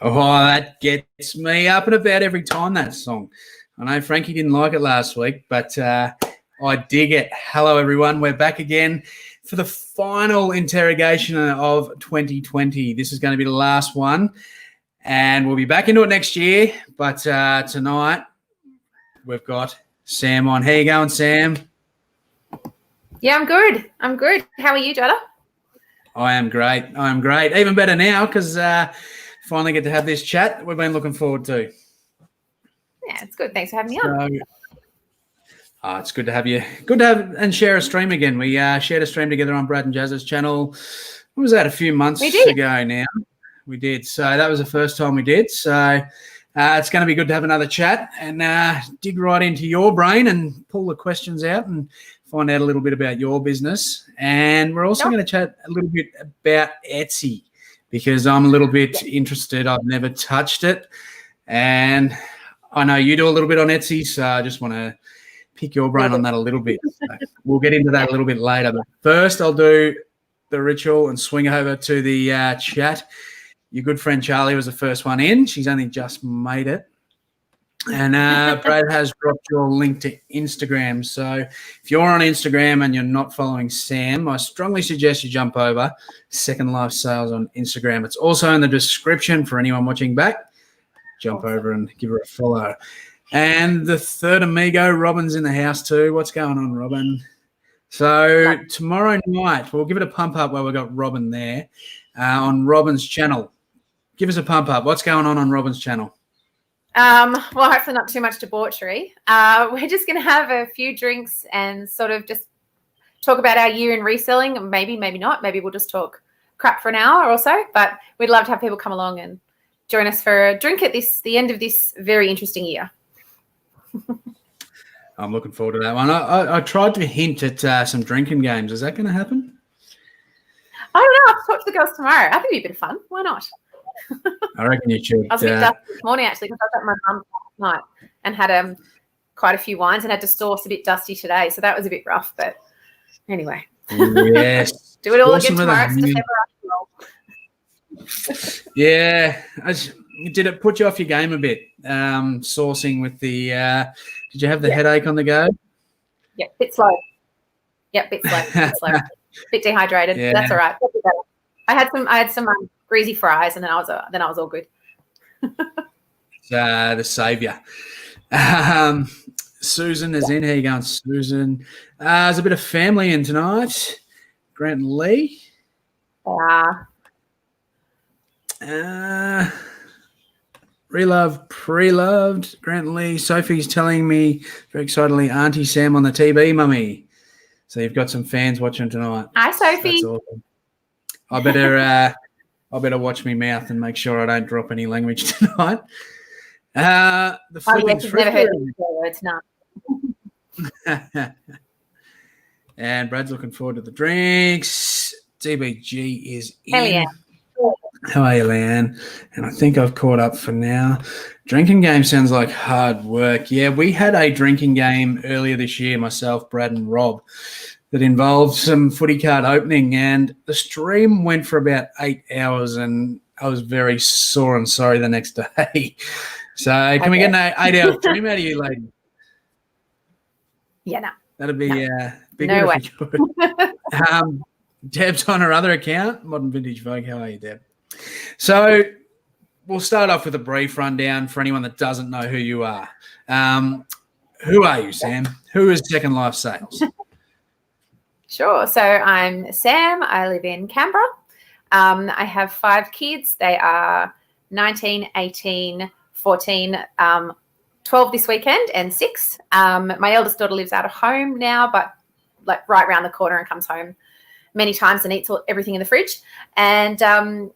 Oh, that gets me up and about every time, that song. I know Frankie didn't like it last week, but I dig it. Hello, everyone. We're back again for the final interrogation of 2020. This is going to be the last one, and we'll be back into it next year. But tonight, we've got Sam on. How you going, Sam? Yeah, I'm good. How are you, Judda? I am great. Even better now because finally get to have this chat we've been looking forward to. Yeah, it's good. Thanks for having me on. It's good to have you. Good to have and share a stream again. We shared a stream together on Brad and Jazz's channel. What was that, a few months ago now? We did. So that was the first time we did. So it's going to be good to have another chat and dig right into your brain and pull the questions out and find out a little bit about your business. And we're also going to chat a little bit about Etsy because I'm a little bit interested. I've never touched it. And I know you do a little bit on Etsy, so I just want to pick your brain on that a little bit. So we'll get into that a little bit later. But first, I'll do the ritual and swing over to the chat. Your good friend Charlie was the first one in. She's only just made it. And Brad has dropped your link to Instagram. So if you're on Instagram and you're not following Sam, I strongly suggest you jump over Second Life Sales on Instagram. It's also in the description for anyone watching back. Jump over and give her a follow. And the third amigo, Robin's in the house too. What's going on, Robin? So tomorrow night, we'll give it a pump up while we've got Robin there on Robin's channel. Give us a pump up. What's going on Robin's channel? Well, hopefully not too much debauchery. We're just going to have a few drinks and sort of just talk about our year in reselling. Maybe not. Maybe we'll just talk crap for an hour or so. But we'd love to have people come along and join us for a drink at the end of this very interesting year. I'm looking forward to that one. I tried to hint at some drinking games. Is that going to happen? I don't know. I'll talk to the girls tomorrow. I think it'd be a bit of fun. Why not? I reckon you should. I was a bit dusty this morning, actually, because I was at my mum's last night and had quite a few wines and had to source a bit dusty today. So that was a bit rough. But anyway. Yes. Do it all again tomorrow. It's December. Yeah. Did it put you off your game a bit, sourcing with the did you have the headache on the go? Yeah, bit slow. Yeah, bit slow. Bit dehydrated. Yeah. That's all right. I had some greasy fries, and then I was all good. The saviour. Susan is in. How you going, Susan? There's a bit of family in tonight. Grant and Lee. Pre-loved. Grant and Lee. Sophie's telling me very excitedly, Auntie Sam on the TV, mummy. So you've got some fans watching tonight. Hi, Sophie. That's awesome. I better watch my mouth and make sure I don't drop any language tonight. The flipping thrift. Never heard these words, no. And Brad's looking forward to the drinks. DBG is in. Hell yeah. How are you, Leanne? And I think I've caught up for now. Drinking game sounds like hard work. Yeah, we had a drinking game earlier this year, myself, Brad and Rob, that involved some footy card opening, and the stream went for about 8 hours, and I was very sore and sorry the next day. So can we get an 8-hour stream out of you, lady? Yeah, no. That'd be bigger no if you could. Deb's on her other account, Modern Vintage Vogue. How are you, Deb? So we'll start off with a brief rundown for anyone that doesn't know who you are. Who are you, Sam? Who is Second Life Sales? Sure. So I'm Sam. I live in Canberra. I have 5 kids. They are 19, 18, 14, 12 this weekend, and 6. My eldest daughter lives out of home now, but like right around the corner, and comes home many times and eats everything in the fridge. And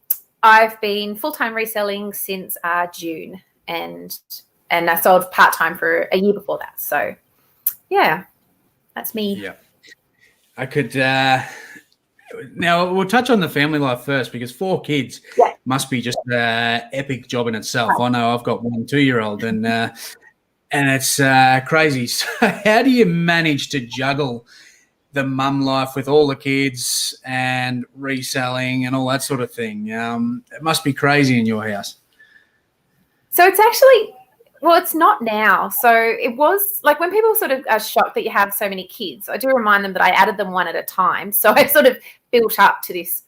I've been full-time reselling since June, and I sold part-time for a year before that. So, yeah, that's me. Yeah. I could now we'll touch on the family life first, because 4 kids must be just an epic job in itself. I know I've got 1 2-year-old, and it's crazy. So how do you manage to juggle the mum life with all the kids and reselling and all that sort of thing? It must be crazy in your house. So it's actually, well, it's not now. So it was like when people sort of are shocked that you have so many kids, I do remind them that I added them one at a time. So I sort of built up to this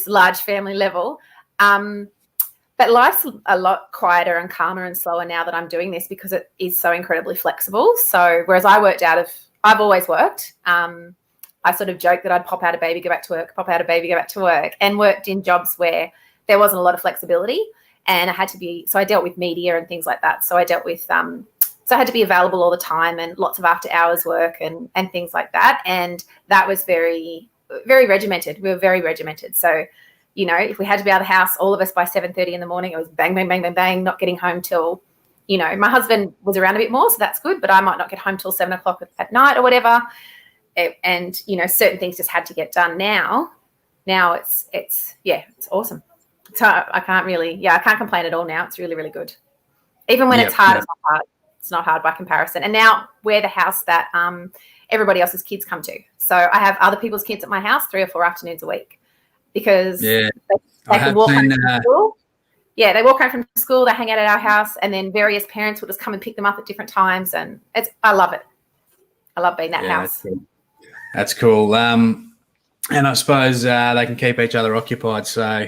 large family level. But life's a lot quieter and calmer and slower now that I'm doing this because it is so incredibly flexible. So whereas I've always worked. I sort of joked that I'd pop out a baby, go back to work, pop out a baby, go back to work, and worked in jobs where there wasn't a lot of flexibility. And I dealt with media and things like that. So I dealt with, so I had to be available all the time and lots of after hours work and things like that. And that was very, very regimented. We were very regimented. So, you know, if we had to be out of the house, all of us by 7:30 in the morning, it was bang, bang, bang, bang, bang, not getting home till, you know, my husband was around a bit more, so that's good, but I might not get home till 7 o'clock at night or whatever. And, you know, certain things just had to get done. Now it's awesome. So I can't complain at all now. It's really, really good. Even when it's hard, it's not hard. It's not hard by comparison. And now we're the house that everybody else's kids come to. So I have other people's kids at my house 3 or 4 afternoons a week because they can walk home from school. Yeah, they walk home from school, they hang out at our house, and then various parents will just come and pick them up at different times. And I love it. I love being that house. That's cool. And I suppose they can keep each other occupied. So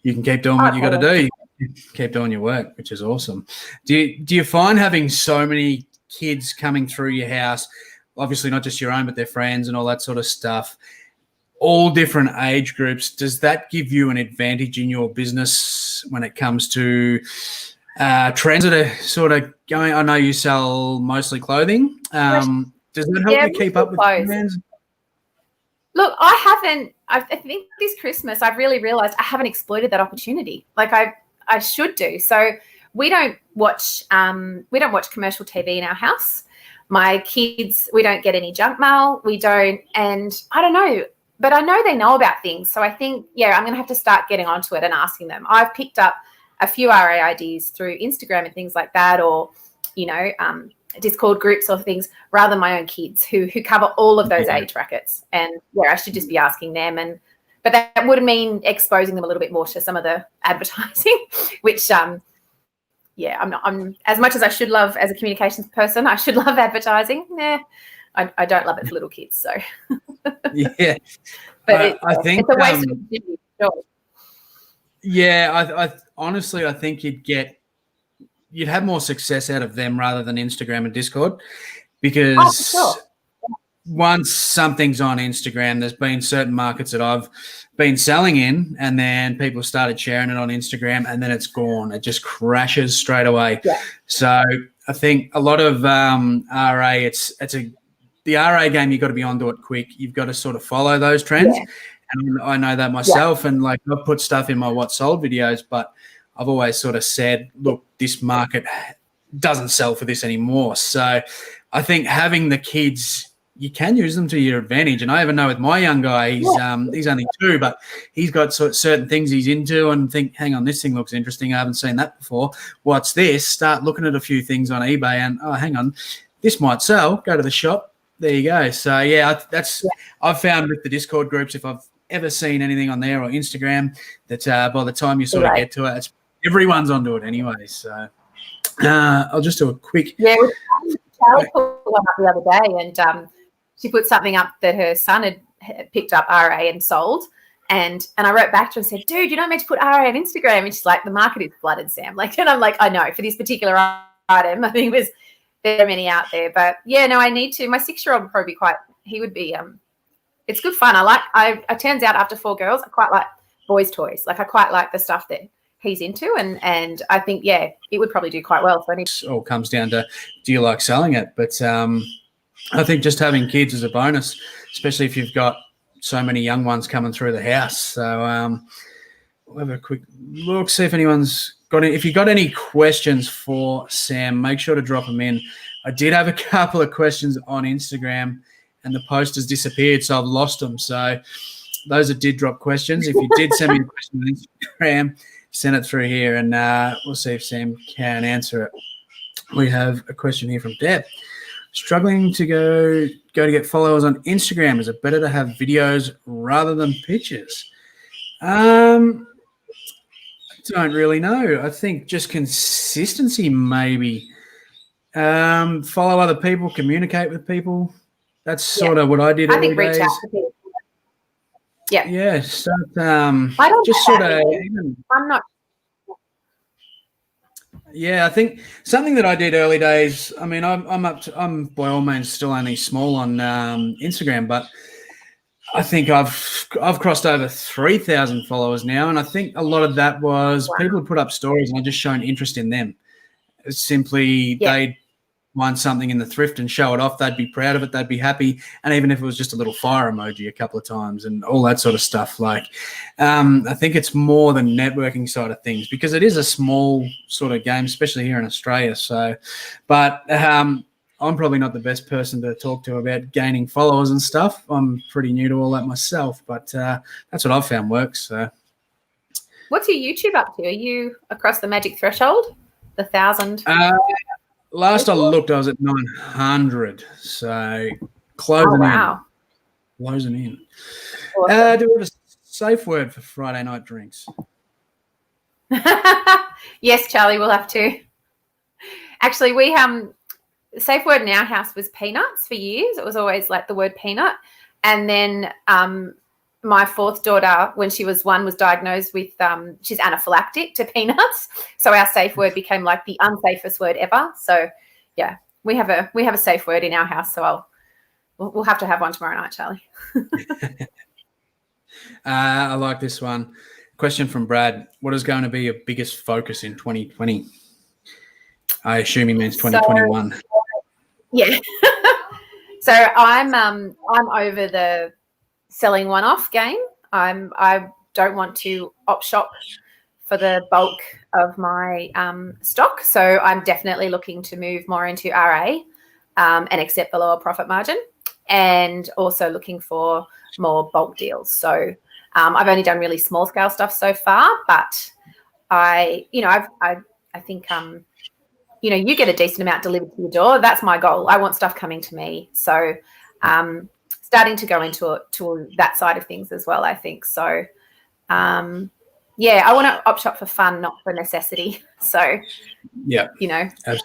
you can keep doing what you got to do. You keep doing your work, which is awesome. Do you find having so many kids coming through your house, obviously not just your own, but their friends and all that sort of stuff, all different age groups, does that give you an advantage in your business when it comes to trends that are sort of going? I know you sell mostly clothing. Does that help you keep up with trends? Look, I think this Christmas I've really realized I haven't exploited that opportunity. Like I should do. So we don't watch commercial TV in our house. My kids, we don't get any junk mail. We don't, and I don't know, but I know they know about things. So I think, I'm going to have to start getting onto it and asking them. I've picked up a few RA IDs through Instagram and things like that, or, you know, Discord groups or things, rather than my own kids who cover all of those age brackets. And I should just be asking them. But that would mean exposing them a little bit more to some of the advertising, which I'm as much as I should love as a communications person, I should love advertising. I don't love it for little kids. So yeah, but I think it's a waste of opportunity. Sure. Yeah, I honestly think you'd have more success out of them rather than Instagram and Discord, because once something's on Instagram, there's been certain markets that I've been selling in, and then people started sharing it on Instagram, and then it's gone. It just crashes straight away. Yeah. So I think a lot of RA, the RA game, you've got to be onto it quick. You've got to sort of follow those trends. Yeah. And I know that myself, and like I've put stuff in my what sold videos, but I've always sort of said, look, this market doesn't sell for this anymore. So I think having the kids, you can use them to your advantage. And I even know with my young guy, he's only 2, but he's got certain things he's into and think, hang on, this thing looks interesting. I haven't seen that before. What's this? Start looking at a few things on eBay and, oh, hang on, this might sell. Go to the shop. There you go. So, I've found with the Discord groups, if I've ever seen anything on there or Instagram, that by the time you sort of get to it, everyone's onto it anyway. So I'll just do a quick. Yeah, Charlie put one up the other day, and she put something up that her son had picked up RA and sold. And I wrote back to her and said, dude, you're not meant to put RA on Instagram. And she's like, the market is flooded, Sam. Like, and I'm like, I know, for this particular item, I think there are many out there. But I need to. My 6-year-old would probably be it's good fun. It turns out after 4 girls, I quite like boys' toys. Like I quite like the stuff that he's into, and I think it would probably do quite well. So it all comes down to, do you like selling it? But I think just having kids is a bonus, especially if you've got so many young ones coming through the house. So we'll have a quick look, see if anyone's got any. If you've got any questions for Sam, make sure to drop them in. I did have a couple of questions on Instagram, and the post has disappeared, so I've lost them. So those that did drop questions, if you did send me a question on Instagram, send it through here, and we'll see if Sam can answer it. We have a question here from Deb. Struggling to go to get followers on Instagram. Is it better to have videos rather than pictures? don't really know. I think just consistency, maybe. Follow other people, communicate with people. That's sort of what I did early days. Reach out to people. Yeah. Yeah. So, I don't just sort of. I'm not. Yeah, I think something that I did early days. I mean, I'm by all means still only small on Instagram, but I think I've crossed over 3,000 followers now, and I think a lot of that was people who put up stories and I just shown interest in them. It's simply they'd won something in the thrift and show it off. They'd be proud of it. They'd be happy, and even if it was just a little fire emoji a couple of times and all that sort of stuff. Like, I think it's more the networking side of things because it is a small sort of game, especially here in Australia. So, but I'm probably not the best person to talk to about gaining followers and stuff. I'm pretty new to all that myself, but that's what I've found works. So, what's your YouTube up to? Are you across the magic threshold, the 1,000? Last I looked, I was at 900. So closing in. Closing in. Awesome. Do we have a safe word for Friday night drinks? Yes, Charlie, we'll have to. Actually, we safe word in our house was peanuts for years. It was always like the word peanut. And then my fourth daughter, when she was 1, was diagnosed with she's anaphylactic to peanuts. So our safe word became like the unsafest word ever. So yeah, we have a safe word in our house. So we'll have to have one tomorrow night, Charlie. I like this one. Question from Brad: what is going to be your biggest focus in 2020? I assume he means 2021. So, yeah. So I'm over the selling one-off game. I don't want to op shop for the bulk of my stock, so I'm definitely looking to move more into RA and accept the lower profit margin, and also looking for more bulk deals. So I've only done really small scale stuff so far, but I think you get a decent amount delivered to your door. That's my goal. I want stuff coming to me. So starting to go into that side of things as well, I think. So, I want to op shop for fun, not for necessity. So, absolutely.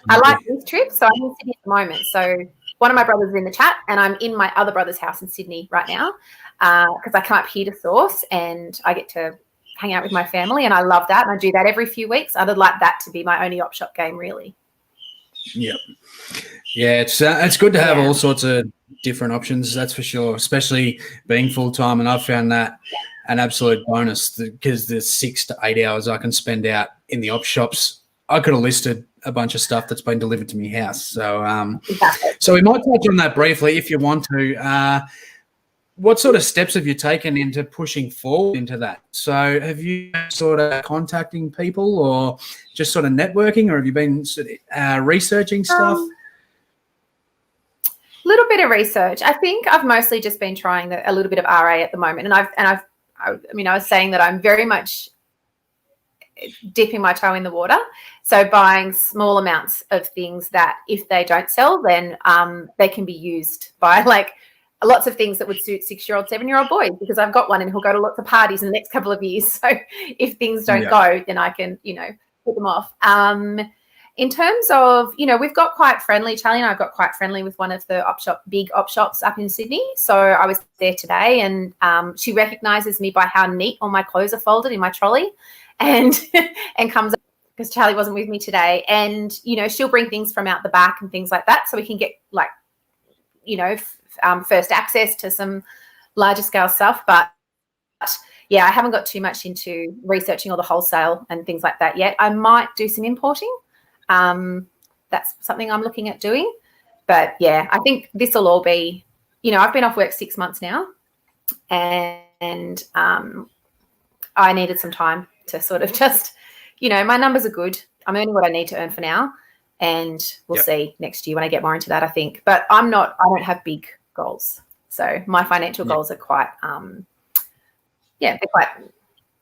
I like these trips. So I'm in Sydney at the moment. So one of my brothers is in the chat, and I'm in my other brother's house in Sydney right now because I come up here to source and I get to hang out with my family, and I love that. And I do that every few weeks. I'd like that to be my only op shop game, really. Yep. Yeah, it's good to have all sorts of different options, that's for sure, especially being full-time, and I've found that an absolute bonus because there's 6 to 8 hours I can spend out in the op shops. I could have listed a bunch of stuff that's been delivered to my house. So so we might touch on that briefly if you want to. What sort of steps have you taken into pushing forward into that? So have you sort of contacting people or just sort of networking, or have you been researching stuff? Little bit of research. I think I've mostly just been trying a little bit of RA at the moment, and I was saying that I'm very much dipping my toe in the water. So buying small amounts of things that if they don't sell, then they can be used by like lots of things that would suit 6-year-old, 7-year-old boys, because I've got one and he'll go to lots of parties in the next couple of years. So if things don't go, then I can, put them off. In terms of, we've got quite friendly, Charlie and I got quite friendly with one of the big op shops up in Sydney. So I was there today, and she recognises me by how neat all my clothes are folded in my trolley, and comes up because Charlie wasn't with me today. And, she'll bring things from out the back and things like that, so we can get first access to some larger scale stuff. But yeah, I haven't got too much into researching all the wholesale and things like that yet. I might do some importing. That's something I'm looking at doing. But yeah, I think this will all be, I've been off work 6 months now, and I needed some time to sort of just, my numbers are good. I'm earning what I need to earn for now, and we'll see next year when I get more into that, I think. But I don't have big goals. So my financial goals are quite, they're quite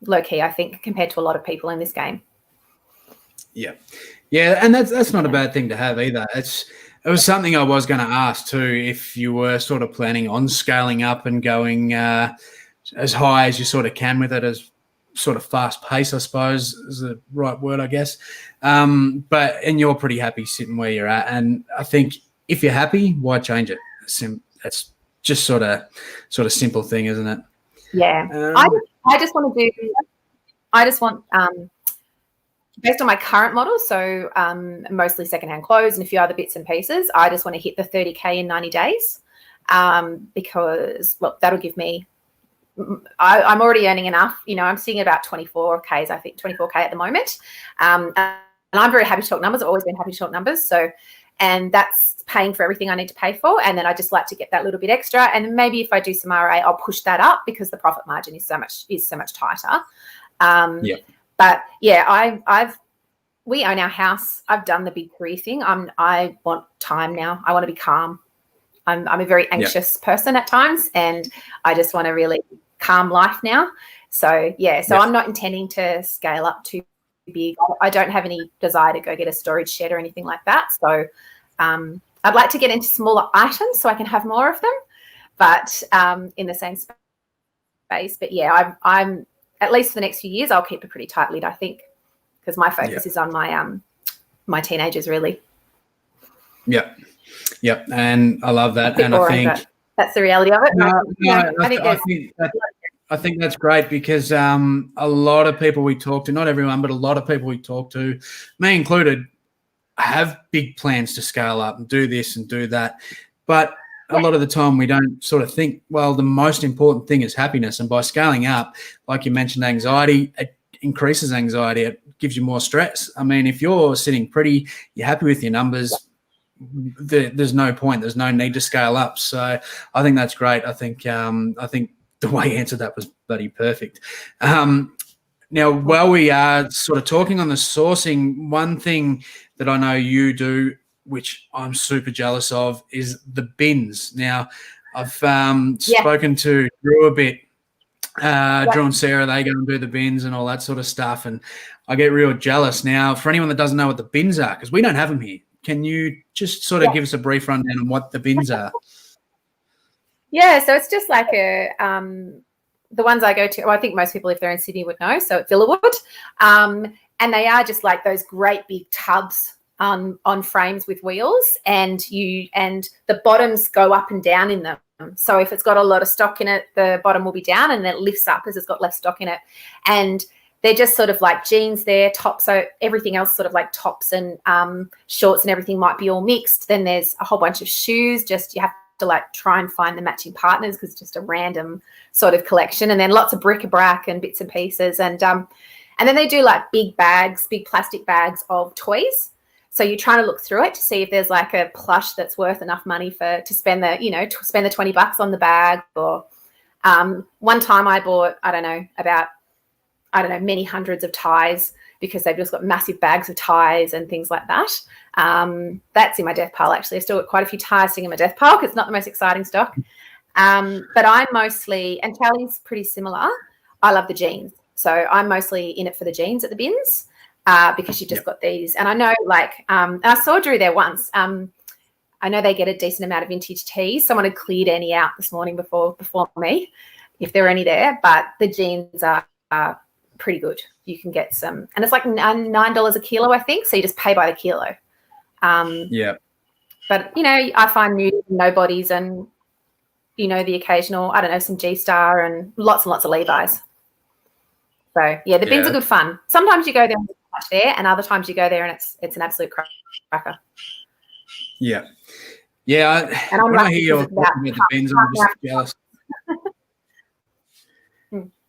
low key, I think, compared to a lot of people in this game. Yeah. Yeah, and that's not a bad thing to have either. It was something I was going to ask too, if you were sort of planning on scaling up and going as high as you sort of can with it, as sort of fast pace, I suppose is the right word, I guess. And you're pretty happy sitting where you're at. And I think if you're happy, why change it? That's just sort of simple thing, isn't it? Yeah. I just want based on my current model, so mostly secondhand clothes and a few other bits and pieces, I just want to hit the 30K in 90 days because, well, that'll give me, I'm already earning enough. I'm seeing about 24Ks, I think 24K at the moment. And I'm very happy to talk numbers. I've always been happy to talk numbers. So, and that's paying for everything I need to pay for. And then I just like to get that little bit extra. And maybe if I do some RA, I'll push that up because the profit margin is so much tighter. But yeah, we own our house. I've done the big three thing. I want time now. I want to be calm. I'm a very anxious person at times, and I just want to really calm life now. So I'm not intending to scale up too big. I don't have any desire to go get a storage shed or anything like that. So I'd like to get into smaller items so I can have more of them, but in the same space. But yeah, I'm at least for the next few years, I'll keep a pretty tight lid, I think, because my focus is on my teenagers, really. Yep, and I love that. And I think that's the reality of it. I think that's great because a lot of people we talk to, not everyone, but a lot of people we talk to, me included, have big plans to scale up and do this and do that. But a lot of the time we don't sort of think, well, the most important thing is happiness. And by scaling up, like you mentioned, anxiety, it increases anxiety. It gives you more stress. I mean, if you're sitting pretty, you're happy with your numbers, there's no point. There's no need to scale up. So I think that's great. I think the way you answered that was bloody perfect. Now, while we are sort of talking on the sourcing, one thing that I know you do, which I'm super jealous of, is the bins. Now, I've spoken to Drew a bit, Drew and Sarah, they go and do the bins and all that sort of stuff, and I get real jealous. Now, for anyone that doesn't know what the bins are, because we don't have them here, can you just sort of give us a brief rundown on what the bins are? Yeah, so it's just like the ones I go to, well, I think most people, if they're in Sydney, would know. So at Villawood, and they are just like those great big tubs on frames with wheels, and the bottoms go up and down in them. So if it's got a lot of stock in it, the bottom will be down, and then it lifts up as it's got less stock in it. And they're just sort of like jeans there, tops. So everything else sort of like tops and shorts and everything might be all mixed. Then there's a whole bunch of shoes. Just you have to like try and find the matching partners because it's just a random sort of collection. And then lots of bric-a-brac and bits and pieces. And then they do like big plastic bags of toys. So you're trying to look through it to see if there's like a plush that's worth enough money to spend the $20 on the bag. Or one time I bought, many hundreds of ties because they've just got massive bags of ties and things like that. That's in my death pile, actually. I've still got quite a few ties sitting in my death pile because it's not the most exciting stock. But I'm mostly, and Charlie's pretty similar, I love the jeans. So I'm mostly in it for the jeans at the bins. Because you've just got these. And I know, and I saw Drew there once. I know they get a decent amount of vintage tees. Someone had cleared any out this morning before me, if there were any there. But the jeans are pretty good. You can get some. And it's like $9 a kilo, I think. So you just pay by the kilo. But, I find nude nobodies and, the occasional, some G-Star and lots of Levi's. So, the bins are good fun. Sometimes you go there there, and other times you go there and it's an absolute cracker. Yeah. When I hear you talking about the bins, I'm just jealous.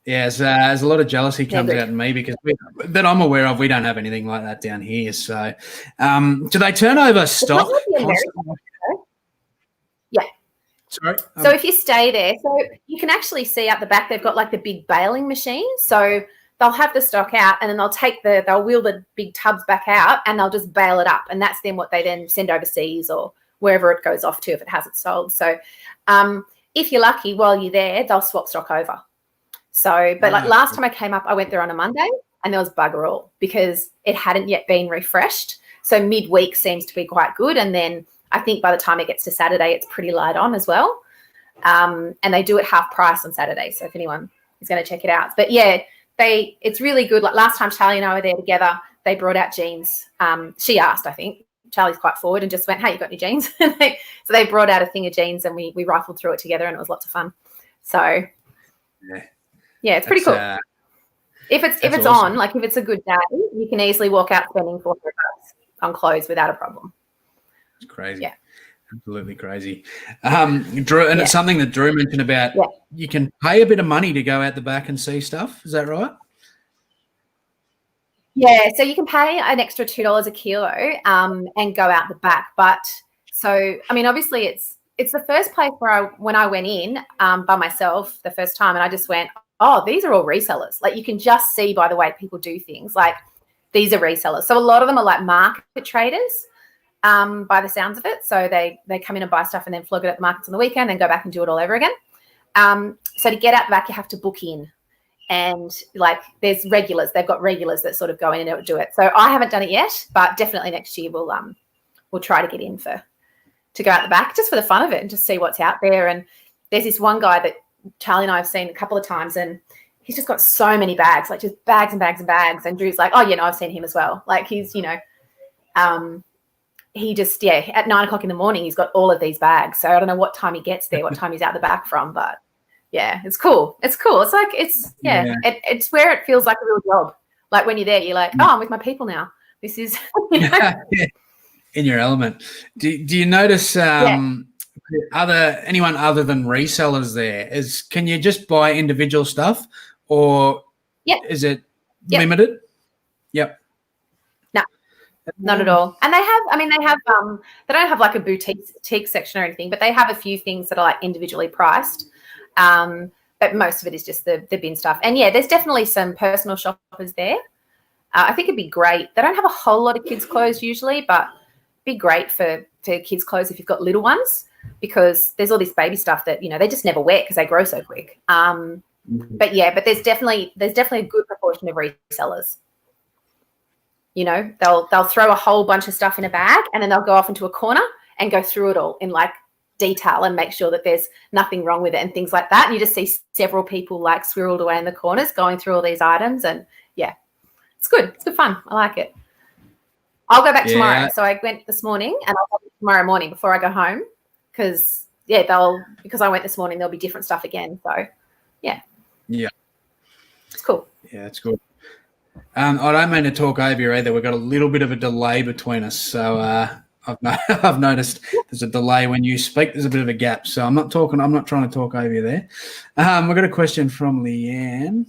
There's a lot of jealousy comes out in me because that I'm aware of, we don't have anything like that down here. So, do they turn over stock? Yeah. Sorry. So if you stay there, so you can actually see out the back, they've got like the big baling machine. So they'll have the stock out, and then they'll wheel the big tubs back out, and they'll just bale it up, and that's then what they then send overseas or wherever it goes off to if it hasn't sold. So if you're lucky, while you're there, they'll swap stock over. So, but like last time I came up, I went there on a Monday, and there was bugger all because it hadn't yet been refreshed. So midweek seems to be quite good, and then I think by the time it gets to Saturday, it's pretty light on as well. And they do it half price on Saturday. So if anyone is going to check it out, but it's really good. Like last time Charlie and I were there together, they brought out jeans. She asked, I think. Charlie's quite forward and just went, "Hey, you got any jeans?" So they brought out a thing of jeans and we rifled through it together, and it was lots of fun. So yeah, it's pretty cool. If it's awesome. On, like if it's a good day, you can easily walk out spending $400 on clothes without a problem. It's crazy. Yeah. Absolutely crazy. Drew, and it's something that Drew mentioned about you can pay a bit of money to go out the back and see stuff. Is that right? Yeah, so you can pay an extra $2 a kilo and go out the back. But so, I mean, obviously it's the first place where when I went in by myself the first time, and I just went, oh, these are all resellers. Like you can just see by the way people do things, like these are resellers. So a lot of them are like market traders by the sounds of it. So they come in and buy stuff and then flog it at the markets on the weekend, then go back and do it all over again. So to get out the back, you have to book in. And like there's regulars, they've got regulars that sort of go in and do it. So I haven't done it yet, but definitely next year we'll try to get in to go out the back just for the fun of it and just see what's out there. And there's this one guy that Charlie and I have seen a couple of times, and he's just got so many bags, like just bags and bags and bags. And Drew's like, oh, you know, I've seen him as well. Like he's, you know, he just, at 9 o'clock in the morning, he's got all of these bags. So I don't know what time he gets there, what time he's out the back from, but yeah, it's cool. It's cool. It's like, it's where it feels like a real job. Like when you're there, you're like, oh, I'm with my people now. This is, you know? In your element. Do you notice anyone other than resellers there? Can you just buy individual stuff, or is it limited? Yep. No, not at all. And they don't have like a boutique section or anything, but they have a few things that are like individually priced. But most of it is just the bin stuff. And yeah, there's definitely some personal shoppers there. I think it'd be great. They don't have a whole lot of kids' clothes usually, but be great for kids' clothes if you've got little ones, because there's all this baby stuff that, you know, they just never wear because they grow so quick. But there's definitely a good proportion of resellers. You know, they'll throw a whole bunch of stuff in a bag and then they'll go off into a corner and go through it all in like detail and make sure that there's nothing wrong with it and things like that. And you just see several people like swirled away in the corners going through all these items, and it's good. It's good fun. I like it. I'll go back tomorrow. So I went this morning and I'll go tomorrow morning before I go home because I went this morning, there'll be different stuff again. So yeah. It's cool. Yeah, it's good. I don't mean to talk over you either. We've got a little bit of a delay between us. So I've noticed there's a delay when you speak. There's a bit of a gap. So I'm not trying to talk over you there. We've got a question from Leanne.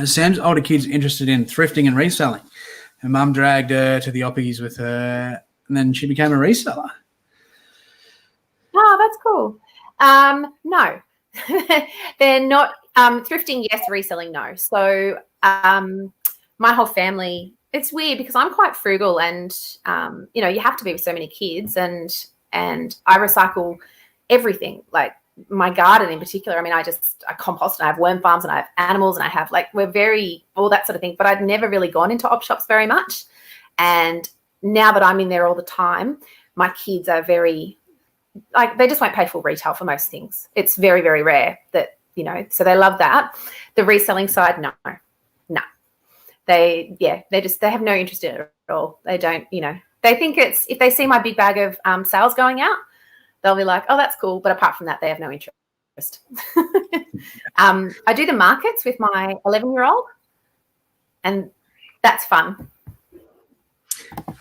Sam's older kid's interested in thrifting and reselling. Her mum dragged her to the oppies with her, and then she became a reseller. Oh, that's cool. No, they're not. Thrifting, yes. Reselling, no. So my whole family, it's weird because I'm quite frugal and, you know, you have to be with so many kids and I recycle everything, like my garden in particular. I mean, I compost and I have worm farms and I have animals and I have all that sort of thing, but I'd never really gone into op shops very much. And now that I'm in there all the time, my kids are very, like, they just won't pay full retail for most things. It's very, very rare that, you know, so they love that. The reselling side, no. They have no interest in it at all. They don't, you know, they think it's, if they see my big bag of sales going out, they'll be like, oh, that's cool. But apart from that, they have no interest. I do the markets with my 11-year-old and that's fun.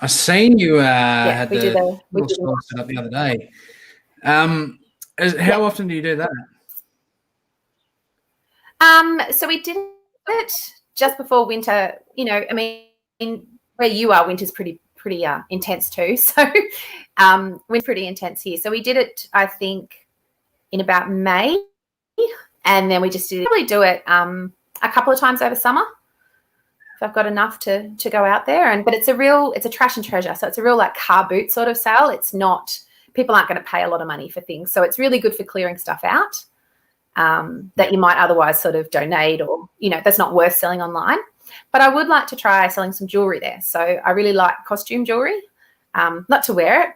I seen you had the store set up the other day. How often do you do that? So we did it just before winter. You know, I mean, where you are, winter's pretty intense too. So winter's pretty intense here. So we did it, I think, in about May, and then we just probably do it a couple of times over summer if I've got enough to go out there. But it's a trash and treasure. So it's a real like car boot sort of sale. It's not, people aren't going to pay a lot of money for things. So it's really good for clearing stuff out that you might otherwise sort of donate or, you know, that's not worth selling online. But I would like to try selling some jewelry there. So I really like costume jewelry, not to wear it.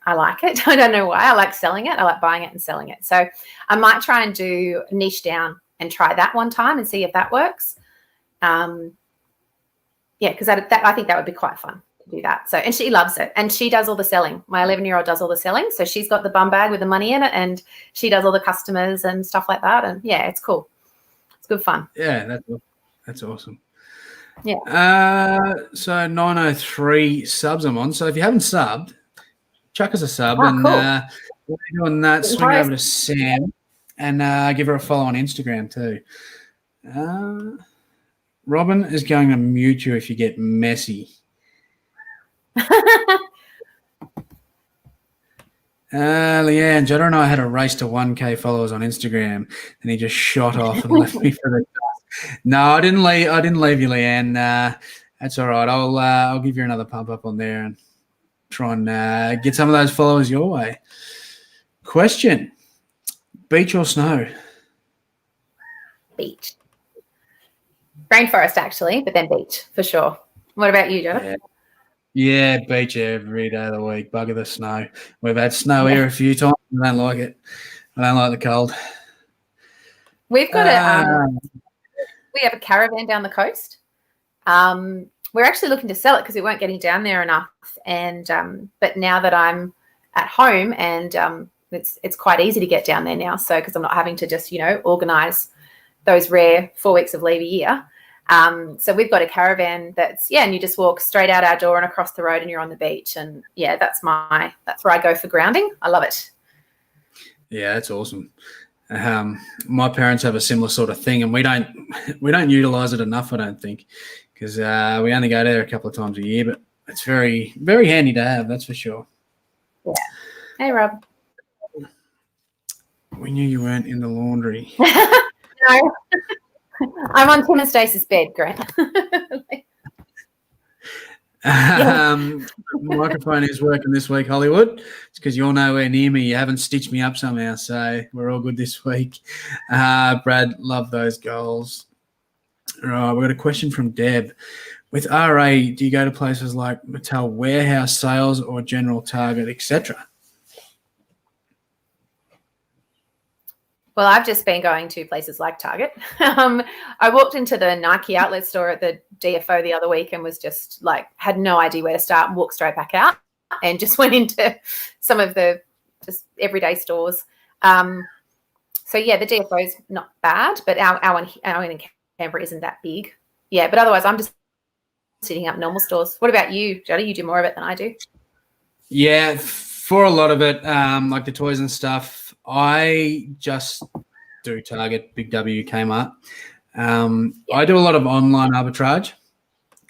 I like it. I don't know why. I like selling it. I like buying it and selling it. So I might try and do niche down and try that one time and see if that works. Because I think that would be quite fun to do that. So, and she loves it, and she does all the selling. My 11-year-old does all the selling, so she's got the bum bag with the money in it, and she does all the customers and stuff like that. And yeah, it's cool. It's good fun. Yeah, that's awesome. Yeah. So 903 subs I'm on. So if you haven't subbed, chuck us a sub, and cool. while you're doing that, swing over to Sam and give her a follow on Instagram too. Robin is going to mute you if you get messy. Leanne, Judda and I had a race to 1K followers on Instagram, and he just shot off and left me for the dust. No, I didn't leave you, Leanne. That's all right. I'll give you another pump up on there and try and get some of those followers your way. Question: beach or snow? Beach. Rainforest, actually, but then beach for sure. What about you, Judda? Yeah, beach every day of the week. Bugger the snow. We've had snow here a few times. I don't like it. I don't like the cold. We've got we have a caravan down the coast. We're actually looking to sell it because we weren't getting down there enough. And but now that I'm at home, and it's quite easy to get down there now. So because I'm not having to just organise those rare 4 weeks of leave a year. So we've got a caravan and you just walk straight out our door and across the road and you're on the beach. And yeah, that's where I go for grounding. I love it. Yeah, that's awesome. My parents have a similar sort of thing, and we don't utilize it enough, I don't think, because we only go there a couple of times a year, but it's very, very handy to have, that's for sure. Yeah. Hey, Rob. We knew you weren't in the laundry. No. I'm on Tim and Stacey's bed, Grant. Microphone is working this week, Hollywood. It's because you're nowhere near me. You haven't stitched me up somehow, so we're all good this week. Brad, love those goals. Right, we've got a question from Deb. With RA, do you go to places like Mattel Warehouse Sales or General Target, etc.? Well, I've just been going to places like Target. I walked into the Nike outlet store at the DFO the other week and was just had no idea where to start, and walked straight back out and just went into some of the just everyday stores. So yeah, the DFO is not bad, but our one in Canberra isn't that big. Yeah, but otherwise I'm just sitting up normal stores. What about you, Judda? You do more of it than I do. Yeah, for a lot of it, like the toys and stuff, I just do Target, Big W, Kmart. I do a lot of online arbitrage.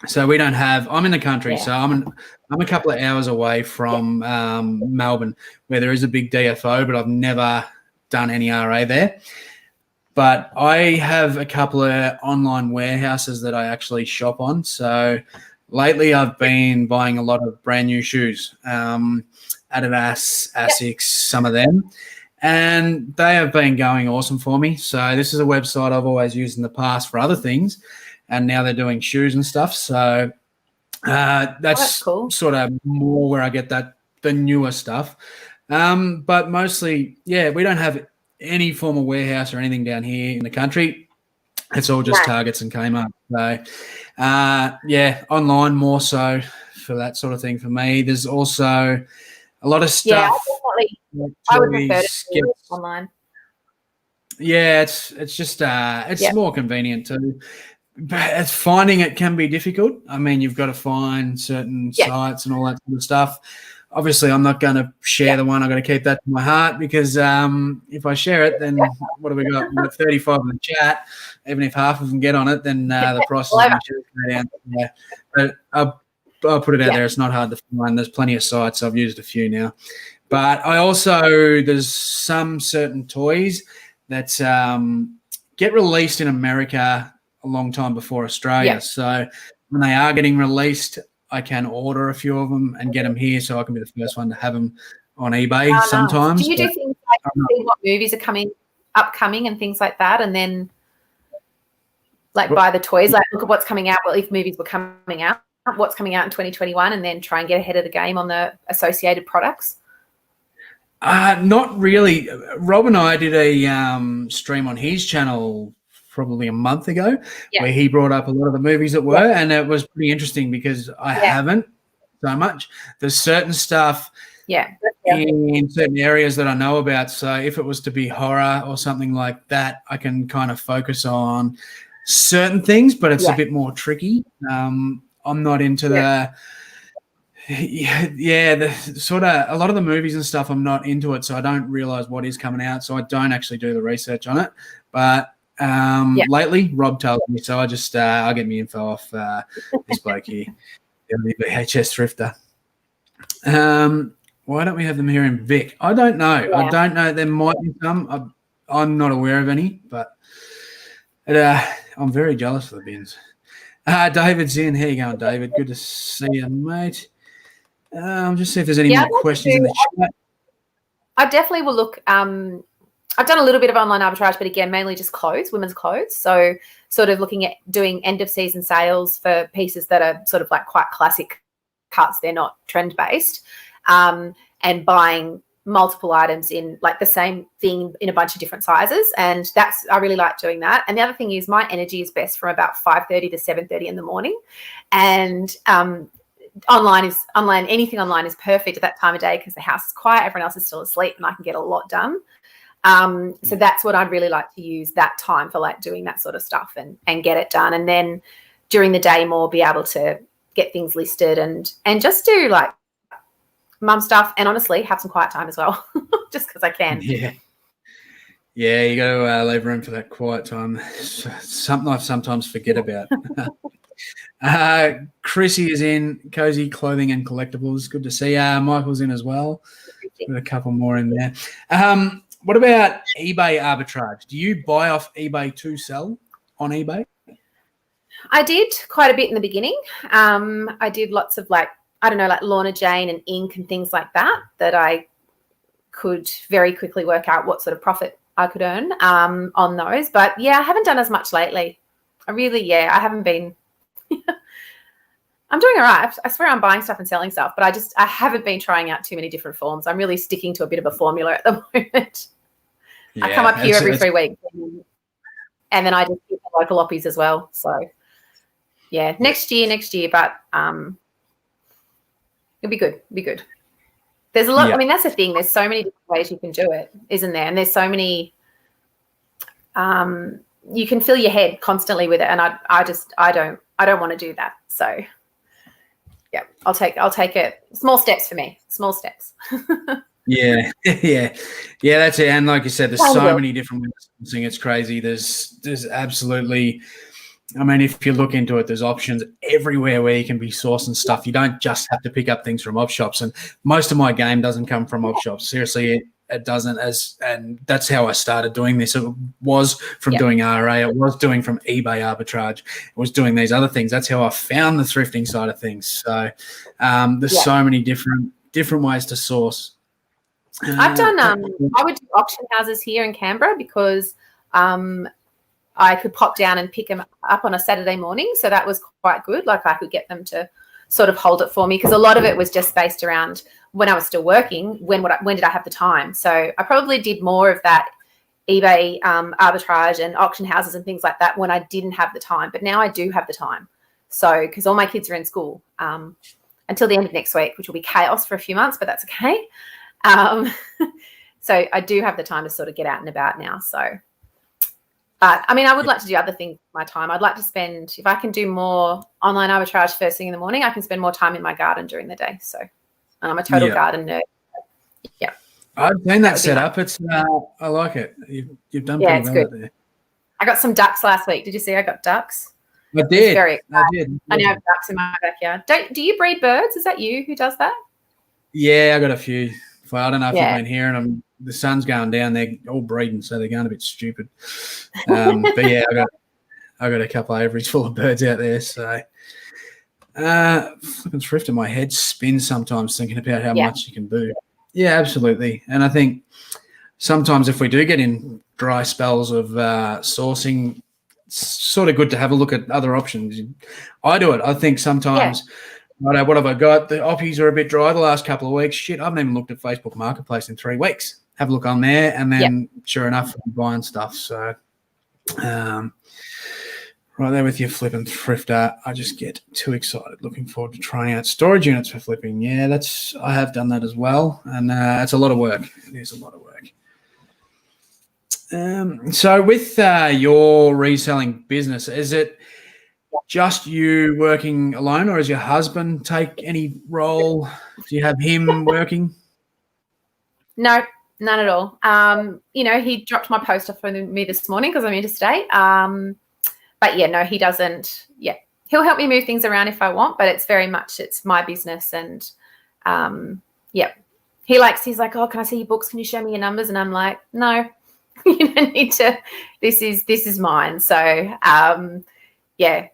So we don't have – I'm in the country, so I'm a couple of hours away from Melbourne, where there is a big DFO, but I've never done any RA there. But I have a couple of online warehouses that I actually shop on. So lately I've been buying a lot of brand new shoes, Adidas, Asics, some of them. And they have been going awesome for me. So this is a website I've always used in the past for other things, and now they're doing shoes and stuff. So that's cool. Sort of more where I get the newer stuff. But mostly, yeah, we don't have any form of warehouse or anything down here in the country. It's all just Targets and Kmart. So, yeah, online more so for that sort of thing for me. There's also a lot of stuff. Yeah, definitely. I would prefer to do it online. Yeah, it's just it's more convenient too. But it's finding it can be difficult. I mean, you've got to find certain sites and all that sort of stuff. Obviously, I'm not going to share the one. I've got to keep that to my heart because if I share it, then what have we got? We've got 35 in the chat. Even if half of them get on it, then the price is going to go down. Yeah. But I'll put it out there. It's not hard to find. There's plenty of sites. I've used a few now. But I also, there's some certain toys that get released in America a long time before Australia. Yeah. So when they are getting released, I can order a few of them and get them here so I can be the first one to have them on eBay sometimes. Do you do things like see what movies are upcoming and things like that, and then buy the toys, look at what's coming out, well, if movies were coming out, what's coming out in 2021, and then try and get ahead of the game on the associated products? Not really. Rob and I did a stream on his channel probably a month ago, Yeah. where he brought up a lot of the movies that were, and it was pretty interesting because I haven't so much. There's certain stuff in certain areas that I know about. So if it was to be horror or something like that, I can kind of focus on certain things, but it's a bit more tricky. I'm not into the sort of a lot of the movies and stuff. I'm not into it, so I don't realize what is coming out. So I don't actually do the research on it. But lately, Rob told me, so I just I'll get my info off this bloke here, the VHS thrifter. Why don't we have them here in Vic? I don't know. Yeah. I don't know. There might be some. I'm not aware of any, but I'm very jealous of the bins. David's in. How you going, David? Good to see you, mate. Just see if there's any more questions in the chat. I definitely will look. I've done a little bit of online arbitrage, but again, mainly just clothes, women's clothes. So sort of looking at doing end of season sales for pieces that are sort of like quite classic cuts. They're not trend based, and buying multiple items in like the same thing in a bunch of different sizes. And I really like doing that. And the other thing is my energy is best from about 5:30 to 7:30 in the morning. And, anything online is perfect at that time of day because the house is quiet, everyone else is still asleep, and I can get a lot done. So that's what I'd really like to use that time for, like doing that sort of stuff and get it done. And then during the day more be able to get things listed and just do like mum stuff, and honestly have some quiet time as well, just because I can. Yeah, you got to leave room for that quiet time. Something I sometimes forget about. Chrissy is in. Cozy Clothing and Collectibles. Good to see you. Michael's in as well. Got a couple more in there. What about eBay arbitrage? Do you buy off eBay to sell on eBay? I did quite a bit in the beginning. I did lots of like Lorna Jane and ink and things like that I could very quickly work out what sort of profit I could earn on those. But yeah, I haven't done as much lately. I haven't been. I'm doing all right. I swear I'm buying stuff and selling stuff, but I haven't been trying out too many different forms. I'm really sticking to a bit of a formula at the moment. Yeah, I come up here every 3 weeks, and then I just do the local oppies as well. So yeah, next year, but it'll be good. It'll be good. There's a lot. I mean, that's the thing. There's so many different ways you can do it, isn't there? And there's so many. You can fill your head constantly with it, and I don't want to do that. So yeah, I'll take it. Small steps for me. Small steps. Yeah. That's it. And like you said, there's so many different ways of sourcing. It's crazy. There's absolutely. I mean, if you look into it, there's options everywhere where you can be sourcing stuff. You don't just have to pick up things from op shops. And most of my game doesn't come from op shops. Seriously, it doesn't. And that's how I started doing this. It was from doing RA. It was doing from eBay arbitrage. It was doing these other things. That's how I found the thrifting side of things. So there's so many different ways to source. I've done. I would do auction houses here in Canberra because I could pop down and pick them up on a Saturday morning. So that was quite good. Like I could get them to sort of hold it for me because a lot of it was just based around when I was still working, when did I have the time? So I probably did more of that eBay arbitrage and auction houses and things like that when I didn't have the time. But now I do have the time. So because all my kids are in school until the end of next week, which will be chaos for a few months, but that's okay. So I do have the time to sort of get out and about now. So but I mean, I would like to do other things with my time. I'd like to spend, if I can do more online arbitrage first thing in the morning, I can spend more time in my garden during the day. So I'm a total garden nerd. Yeah. I've seen that set up. It's I like it. You've done pretty well good. There. I got some ducks last week. Did you see I got ducks? I did. Very exciting. I now have ducks in my backyard. Do you breed birds? Is that you who does that? Yeah, I got a few. I don't know if you've been hearing them. The sun's going down. They're all breeding, so they're going a bit stupid. But yeah, I got a couple of aviaries full of birds out there. So flipping thrift in my head spins sometimes thinking about how much you can do. Yeah, absolutely. And I think sometimes if we do get in dry spells of sourcing, it's sort of good to have a look at other options. I do it. I think sometimes. Yeah. Right, what have I got? The oppies are a bit dry the last couple of weeks. Shit, I haven't even looked at Facebook Marketplace in 3 weeks. Have a look on there, and then sure enough, I'm buying stuff. So Right there with your flipping thrifter. I just get too excited. Looking forward to trying out storage units for flipping. Yeah, I have done that as well, and it's a lot of work. It is a lot of work. So with your reselling business, is it just you working alone, or does your husband take any role? Do you have him working? No, none at all. He dropped my post off for me this morning because I'm interstate. But yeah, no, he doesn't. Yeah, he'll help me move things around if I want, but it's my business. And yeah, he's like, oh, can I see your books? Can you show me your numbers? And I'm like, no, you don't need to. This is mine. So yeah,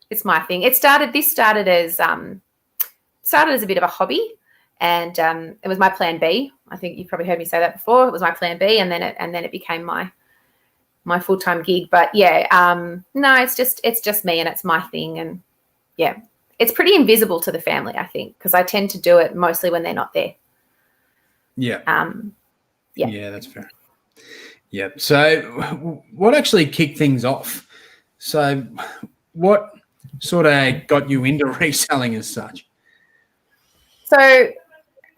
it's my thing. This started as a bit of a hobby, and it was my plan B. I think you've probably heard me say that before. It was my plan B, and then it became my full-time gig. But yeah, no, it's just me, and it's my thing. And yeah, it's pretty invisible to the family, I think, because I tend to do it mostly when they're not there. Yeah. Yeah. Yeah, that's fair. Yeah. So what actually kicked things off? So what sort of got you into reselling as such? So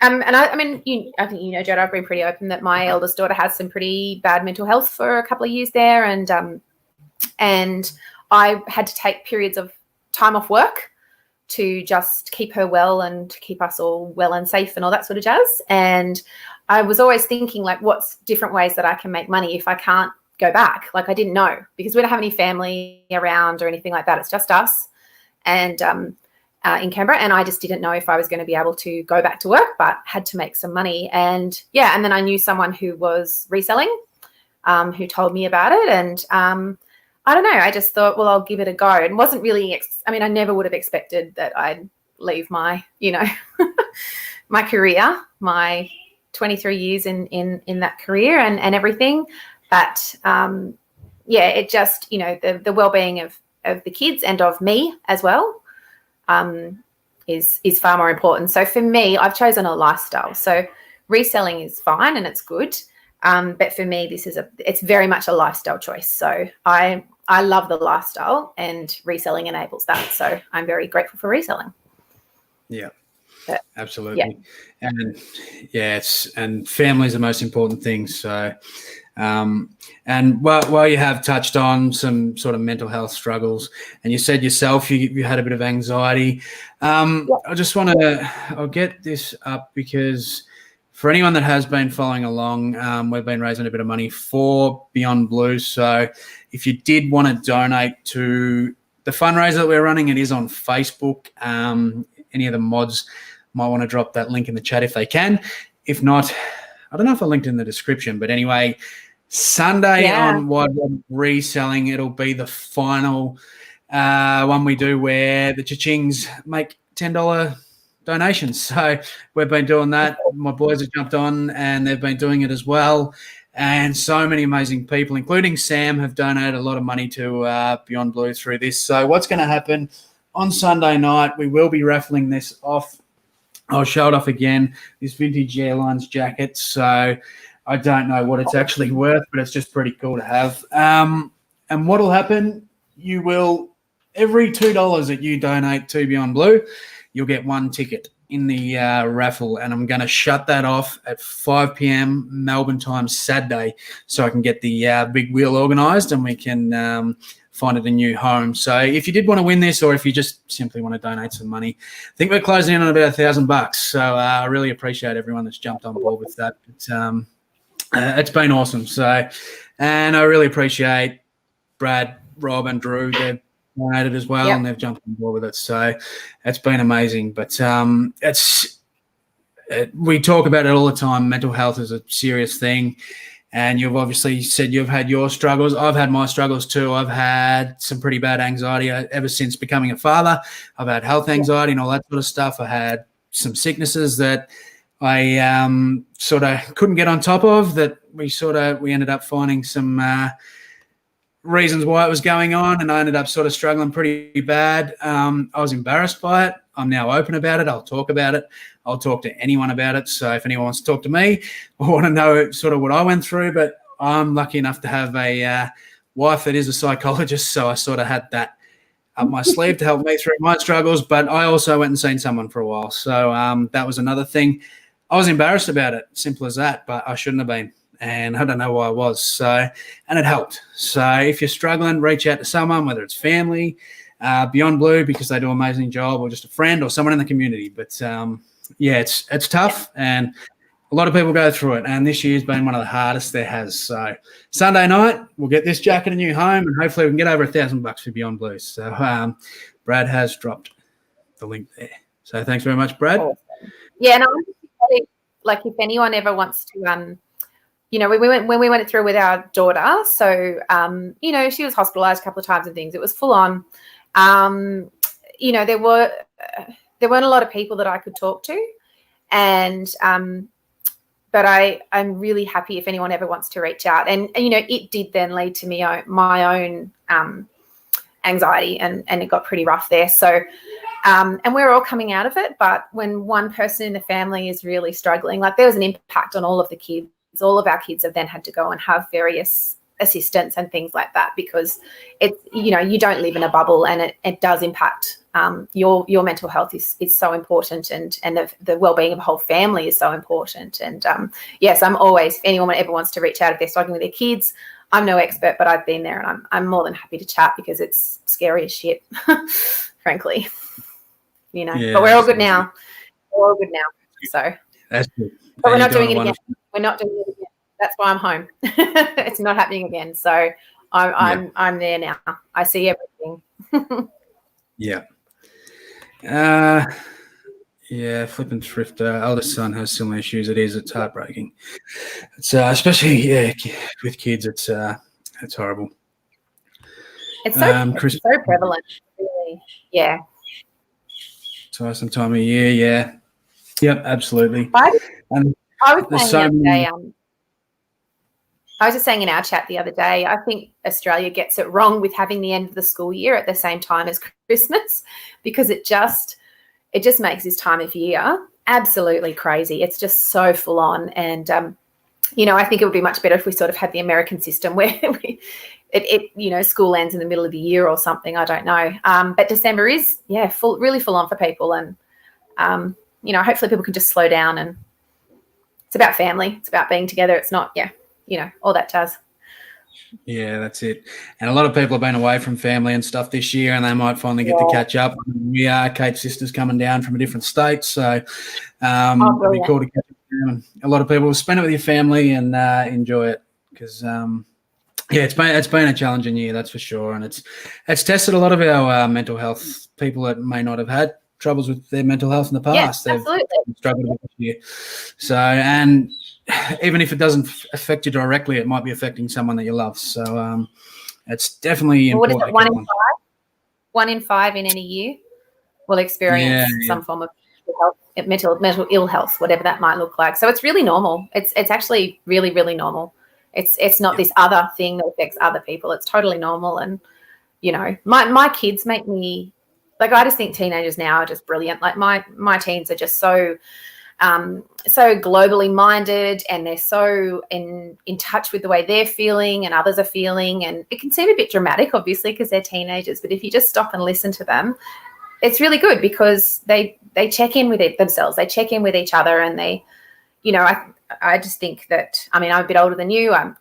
and I think Judda, I've been pretty open that my eldest daughter has some pretty bad mental health for a couple of years there, and I had to take periods of time off work to just keep her well and to keep us all well and safe and all that sort of jazz. And I was always thinking, like, what's different ways that I can make money if I can't go back? Like, I didn't know, because we don't have any family around or anything like that. It's just us. And in Canberra, and I just didn't know if I was going to be able to go back to work, but had to make some money. And yeah, and then I knew someone who was reselling, who told me about it. And I don't know, I just thought, well, I'll give it a go. And wasn't really, I never would have expected that I'd leave my, my career, my 23 years in that career and everything. But yeah, it just, the well-being of the kids and of me as well, is far more important. So for me, I've chosen a lifestyle. So reselling is fine and it's good, but for me, it's very much a lifestyle choice. So I love the lifestyle, and reselling enables that. So I'm very grateful for reselling. Yeah, absolutely. Yeah. And family is the most important thing. So. And while you have touched on some sort of mental health struggles, and you said yourself you had a bit of anxiety, I just I'll get this up because for anyone that has been following along, we've been raising a bit of money for Beyond Blue. So if you did want to donate to the fundraiser that we're running, it is on Facebook. Any of the mods might want to drop that link in the chat if they can. If not, I don't know if I linked in the description, but anyway, Sunday on Wide World Reselling, it'll be the final one we do where the cha-chings make $10 donations. So we've been doing that. My boys have jumped on and they've been doing it as well. And so many amazing people, including Sam, have donated a lot of money to Beyond Blue through this. So what's going to happen on Sunday night, we will be raffling this off. I'll show it off again, this vintage Airlines jacket. So I don't know what it's actually worth, but it's just pretty cool to have. And what will happen, you will, every $2 that you donate to Beyond Blue, you'll get one ticket in the raffle. And I'm going to shut that off at 5 p.m. Melbourne time Saturday so I can get the big wheel organised and we can find it a new home. So if you did want to win this, or if you just simply want to donate some money, I think we're closing in on about $1,000. So I really appreciate everyone that's jumped on board with that. It's been awesome. So, and I really appreciate Brad, Rob, and Drew. They've donated as well, and they've jumped on board with it. So it's been amazing. But we talk about it all the time. Mental health is a serious thing. And you've obviously said you've had your struggles. I've had my struggles too. I've had some pretty bad anxiety ever since becoming a father. I've had health anxiety and all that sort of stuff. I had some sicknesses that I sort of couldn't get on top of, that we ended up finding some reasons why it was going on, and I ended up sort of struggling pretty bad. I was embarrassed by it. I'm now open about it. I'll talk about it. I'll talk to anyone about it. So if anyone wants to talk to me or want to know sort of what I went through, but I'm lucky enough to have a wife that is a psychologist, so I sort of had that up my sleeve to help me through my struggles. But I also went and seen someone for a while. So that was another thing. I was embarrassed about it, simple as that, but I shouldn't have been. And I don't know why I was. So, and it helped. So if you're struggling, reach out to someone, whether it's family, Beyond Blue, because they do an amazing job, or just a friend or someone in the community. But yeah, it's tough, and a lot of people go through it, and this year's been one of the hardest there has. So Sunday night, we'll get this jacket a new home, and hopefully we can get over $1,000 for Beyond Blue. So Brad has dropped the link there. So thanks very much, Brad. Awesome. Yeah, and like if anyone ever wants to, you know, when we went through with our daughter, so you know, she was hospitalized a couple of times and things. It was full on. You know, there weren't a lot of people that I could talk to, and but I'm really happy if anyone ever wants to reach out. And you know, it did then lead to me my own anxiety, and it got pretty rough there. So and we're all coming out of it, but when one person in the family is really struggling, like there was an impact on all of the kids. All of our kids have then had to go and have various assistance and things like that, because it's, you know, you don't live in a bubble, and it does impact your mental health is so important, and the well-being of a whole family is so important. And yes, I'm always, if anyone ever wants to reach out if they're struggling with their kids, I'm no expert, but I've been there, and I'm more than happy to chat, because it's scary as shit, frankly, you know. Yeah, but we're all good now. We're all good now. So that's good. But we're not doing it again. We're not doing it again. That's why I'm home. It's not happening again. So I'm there now. I see everything. Yeah. Yeah, flipping thrift. Eldest son has similar issues. It's heartbreaking. It's especially with kids. It's horrible. It's so prevalent. Really. Yeah. Some time of year. Yeah. Yep. Absolutely. I was just saying in our chat the other day, I think Australia gets it wrong with having the end of the school year at the same time as Christmas, because it just makes this time of year absolutely crazy. It's just so full on. And, you know, I think it would be much better if we sort of had the American system where you know, school ends in the middle of the year or something. I don't know. But December is, really full on for people. And, you know, hopefully people can just slow down, and it's about family. It's about being together. It's not, you know, all that jazz. Yeah, that's it. And a lot of people have been away from family and stuff this year, and they might finally get to catch up. We are Kate's sister's coming down from a different state, so it'll be cool to catch up with them. And a lot of people will spend it with your family and enjoy it, because it's been a challenging year, that's for sure, and it's tested a lot of our mental health. People that may not have had troubles with their mental health in the past, they've struggled with this year. So, and even if it doesn't affect you directly, it might be affecting someone that you love. So it's definitely important. What is it, 1 in 5 in any year will experience some form of mental ill health, whatever that might look like. So it's really normal. It's actually really, really normal. It's not this other thing that affects other people. It's totally normal. And, you know, my kids make me, like, I just think teenagers now are just brilliant. Like my teens are just so globally minded, and they're so in touch with the way they're feeling and others are feeling. And it can seem a bit dramatic, obviously, because they're teenagers, but if you just stop and listen to them, it's really good, because they check in with themselves, they check in with each other, and they, you know, I just think that, I mean, I'm a bit older than you. I'm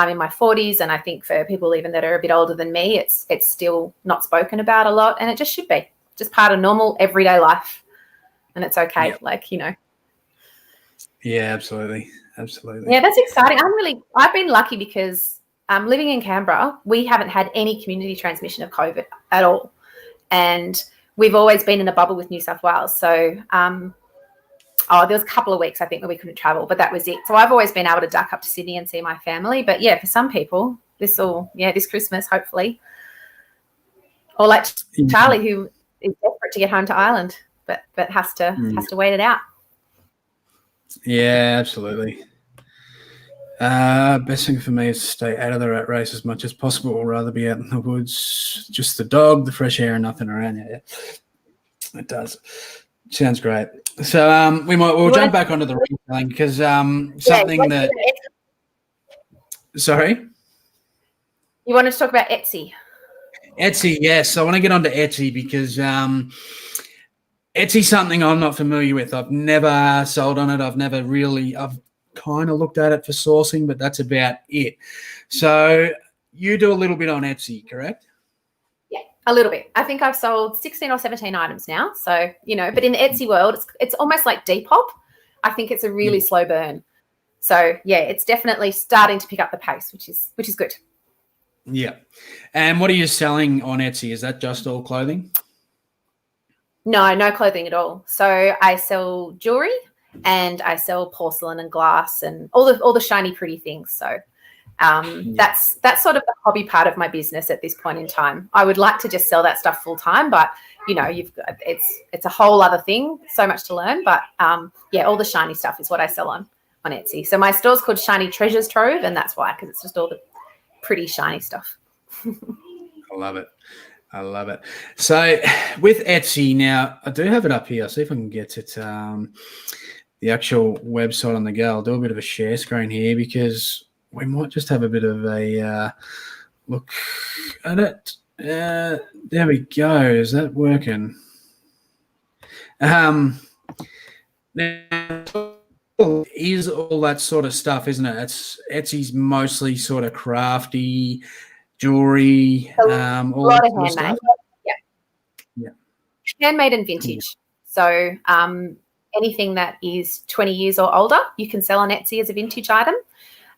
in my 40s, and I think for people even that are a bit older than me, it's still not spoken about a lot, and it just should be just part of normal everyday life, and it's okay. Like, you know. Yeah, absolutely. Yeah, that's exciting. I've been lucky, because living in Canberra, we haven't had any community transmission of COVID at all, and we've always been in a bubble with New South Wales. So there was a couple of weeks, I think, where we couldn't travel, but that was it. So I've always been able to duck up to Sydney and see my family. But yeah, for some people, this Christmas, hopefully, or like Charlie, who is desperate to get home to Ireland, but has to wait it out. Yeah, absolutely. Best thing for me is to stay out of the rat race as much as possible, or rather be out in the woods, just the dog, the fresh air, and nothing around you. It does. Sounds great. So we'll jump back onto the reselling, because something that. Sorry. You wanted to talk about Etsy? Etsy, yes. I want to get onto Etsy because Etsy's something I'm not familiar with. I've never sold on it. I've kind of looked at it for sourcing, but that's about it. So you do a little bit on Etsy, correct? Yeah, a little bit. I think I've sold 16 or 17 items now. So, but in the Etsy world, it's almost like Depop. I think it's a really slow burn. So, yeah, it's definitely starting to pick up the pace, which is good. Yeah. And what are you selling on Etsy? Is that just all clothing? No clothing at all. So I sell jewelry and I sell porcelain and glass and all the shiny, pretty things. So that's sort of the hobby part of my business at this point in time. I would like to just sell that stuff full time, but it's a whole other thing. So much to learn, but all the shiny stuff is what I sell on Etsy. So my store's called Shiny Treasures Trove, and that's why, because it's just all the pretty shiny stuff. I love it. So with Etsy now, I do have it up here. I'll see if I can get it, the actual website on the go. I'll do a bit of a share screen here because we might just have a bit of a look at it. There we go. Is that working? Now, is all that sort of stuff, isn't it? Etsy's mostly sort of crafty, jewelry, all a lot of handmade. Stuff. Yeah, handmade and vintage. So anything that is 20 years or older, you can sell on Etsy as a vintage item.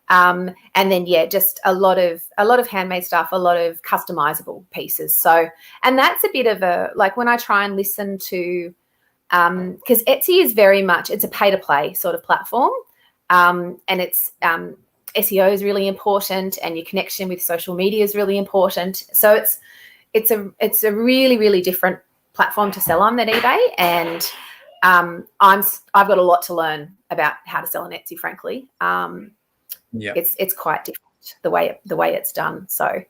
And then just a lot of handmade stuff, a lot of customizable pieces. So, and that's a bit of a, like, when I try and listen to, because Etsy is very much, it's a pay to play sort of platform. And it's, SEO is really important, and your connection with social media is really important. So it's a really, really different platform to sell on than eBay. And I've got a lot to learn about how to sell on Etsy, frankly. It's quite different the way it's done. So,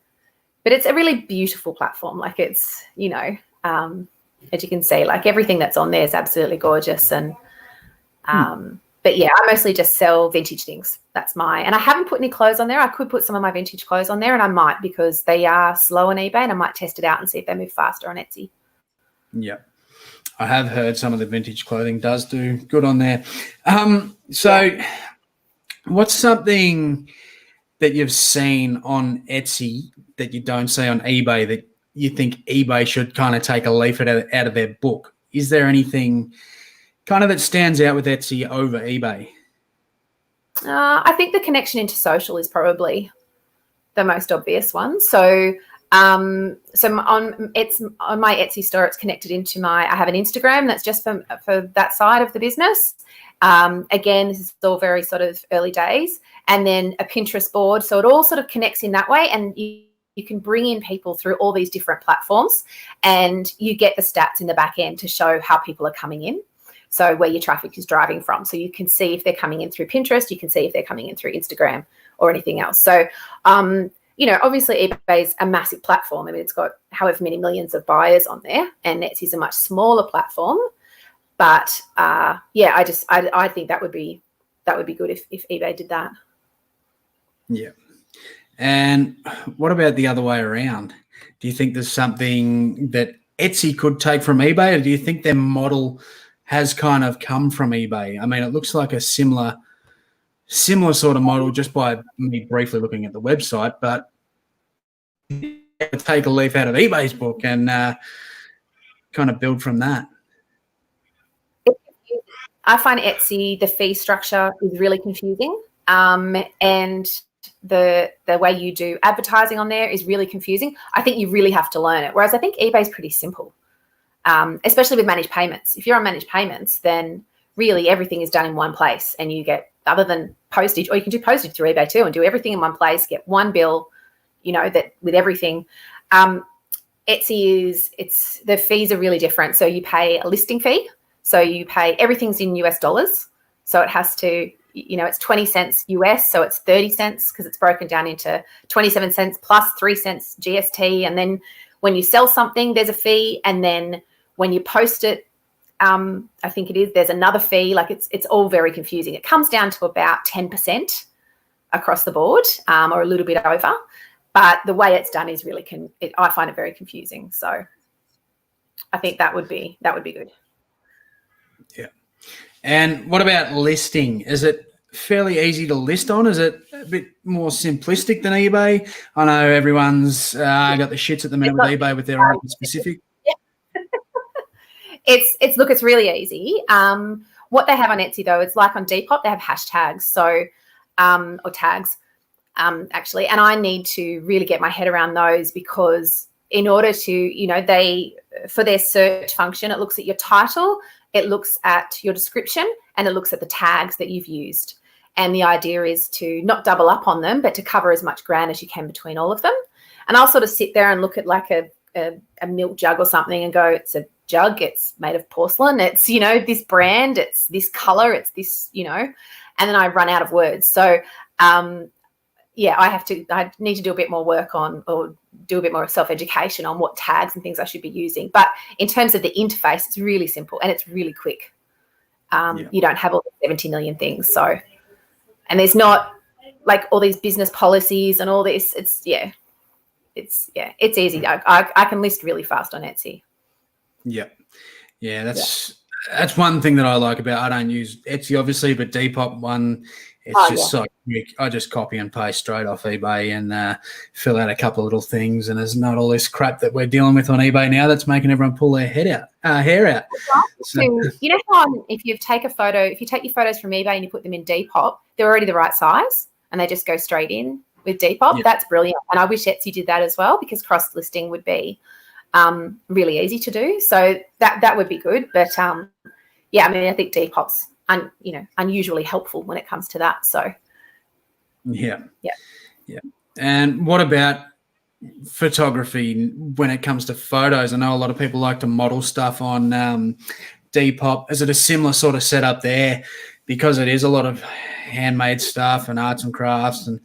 but it's a really beautiful platform. Like, it's, as you can see, like, everything that's on there is absolutely gorgeous. And but yeah, I mostly just sell vintage things. And I haven't put any clothes on there. I could put some of my vintage clothes on there, and I might, because they are slow on eBay, and I might test it out and see if they move faster on Etsy. Yeah. I have heard some of the vintage clothing does do good on there. What's something that you've seen on Etsy that you don't see on eBay that you think eBay should kind of take a leaf out of their book? Is there anything kind of that stands out with Etsy over eBay? I think the connection into social is probably the most obvious one. So on my Etsy store, it's connected into I have an Instagram that's just for that side of the business. Again, this is all very sort of early days, and then a Pinterest board. So it all sort of connects in that way, and you can bring in people through all these different platforms, and you get the stats in the back end to show how people are coming in. So where your traffic is driving from. So you can see if they're coming in through Pinterest, you can see if they're coming in through Instagram or anything else. So, obviously eBay is a massive platform. I mean, it's got however many millions of buyers on there, and Etsy is a much smaller platform. But I think that would be good if eBay did that. Yeah. And what about the other way around? Do you think there's something that Etsy could take from eBay, or do you think their model has kind of come from eBay? I mean, it looks like a similar sort of model just by me briefly looking at the website, but take a leaf out of eBay's book and kind of build from that. I find Etsy, the fee structure is really confusing, and the way you do advertising on there is really confusing. I think you really have to learn it, whereas I think eBay is pretty simple. Especially with managed payments. If you're on managed payments, then really everything is done in one place, and you get, other than postage, or you can do postage through eBay too and do everything in one place, get one bill, that with everything. Etsy the fees are really different. So you pay a listing fee. So you pay, everything's in US dollars. So it has to, it's 20 cents US. So it's 30 cents because it's broken down into 27 cents plus 3 cents GST. And then when you sell something, there's a fee. And then when you post it, I think there's another fee. Like, it's all very confusing. It comes down to about 10% across the board, or a little bit over. But the way it's done is really I find it very confusing. So I think that would be good. Yeah. And what about listing? Is it fairly easy to list on? Is it a bit more simplistic than eBay? I know everyone's got the shits at the minute with eBay with their own specific. It's really easy. What they have on Etsy though, it's like on Depop, they have hashtags, so or tags, actually, and I need to really get my head around those, because in order to, for their search function, it looks at your title, it looks at your description, and it looks at the tags that you've used. And the idea is to not double up on them, but to cover as much ground as you can between all of them. And I'll sort of sit there and look at like a milk jug or something and go, it's a jug, it's made of porcelain, it's, this brand, it's this color, it's this, and then I run out of words. So, I need to do a bit more work on, or do a bit more self-education on what tags and things I should be using. But in terms of the interface, it's really simple and it's really quick. You don't have all the 70 million things. So, and there's not like all these business policies and all this. It's easy. I can list really fast on Etsy. Yeah. That's one thing that I like about. I don't use Etsy obviously, but Depop one, it's so quick. I just copy and paste straight off eBay and fill out a couple of little things, and there's not all this crap that we're dealing with on eBay now that's making everyone pull their hair out. So, you know how if you take your photos from eBay and you put them in Depop, they're already the right size and they just go straight in with Depop. Yeah. That's brilliant. And I wish Etsy did that as well, because cross-listing would be really easy to do. So that would be good. But I think Depop's unusually helpful when it comes to that. So yeah. And what about photography when it comes to photos? I know a lot of people like to model stuff on Depop. Is it a similar sort of setup there? Because it is a lot of handmade stuff and arts and crafts and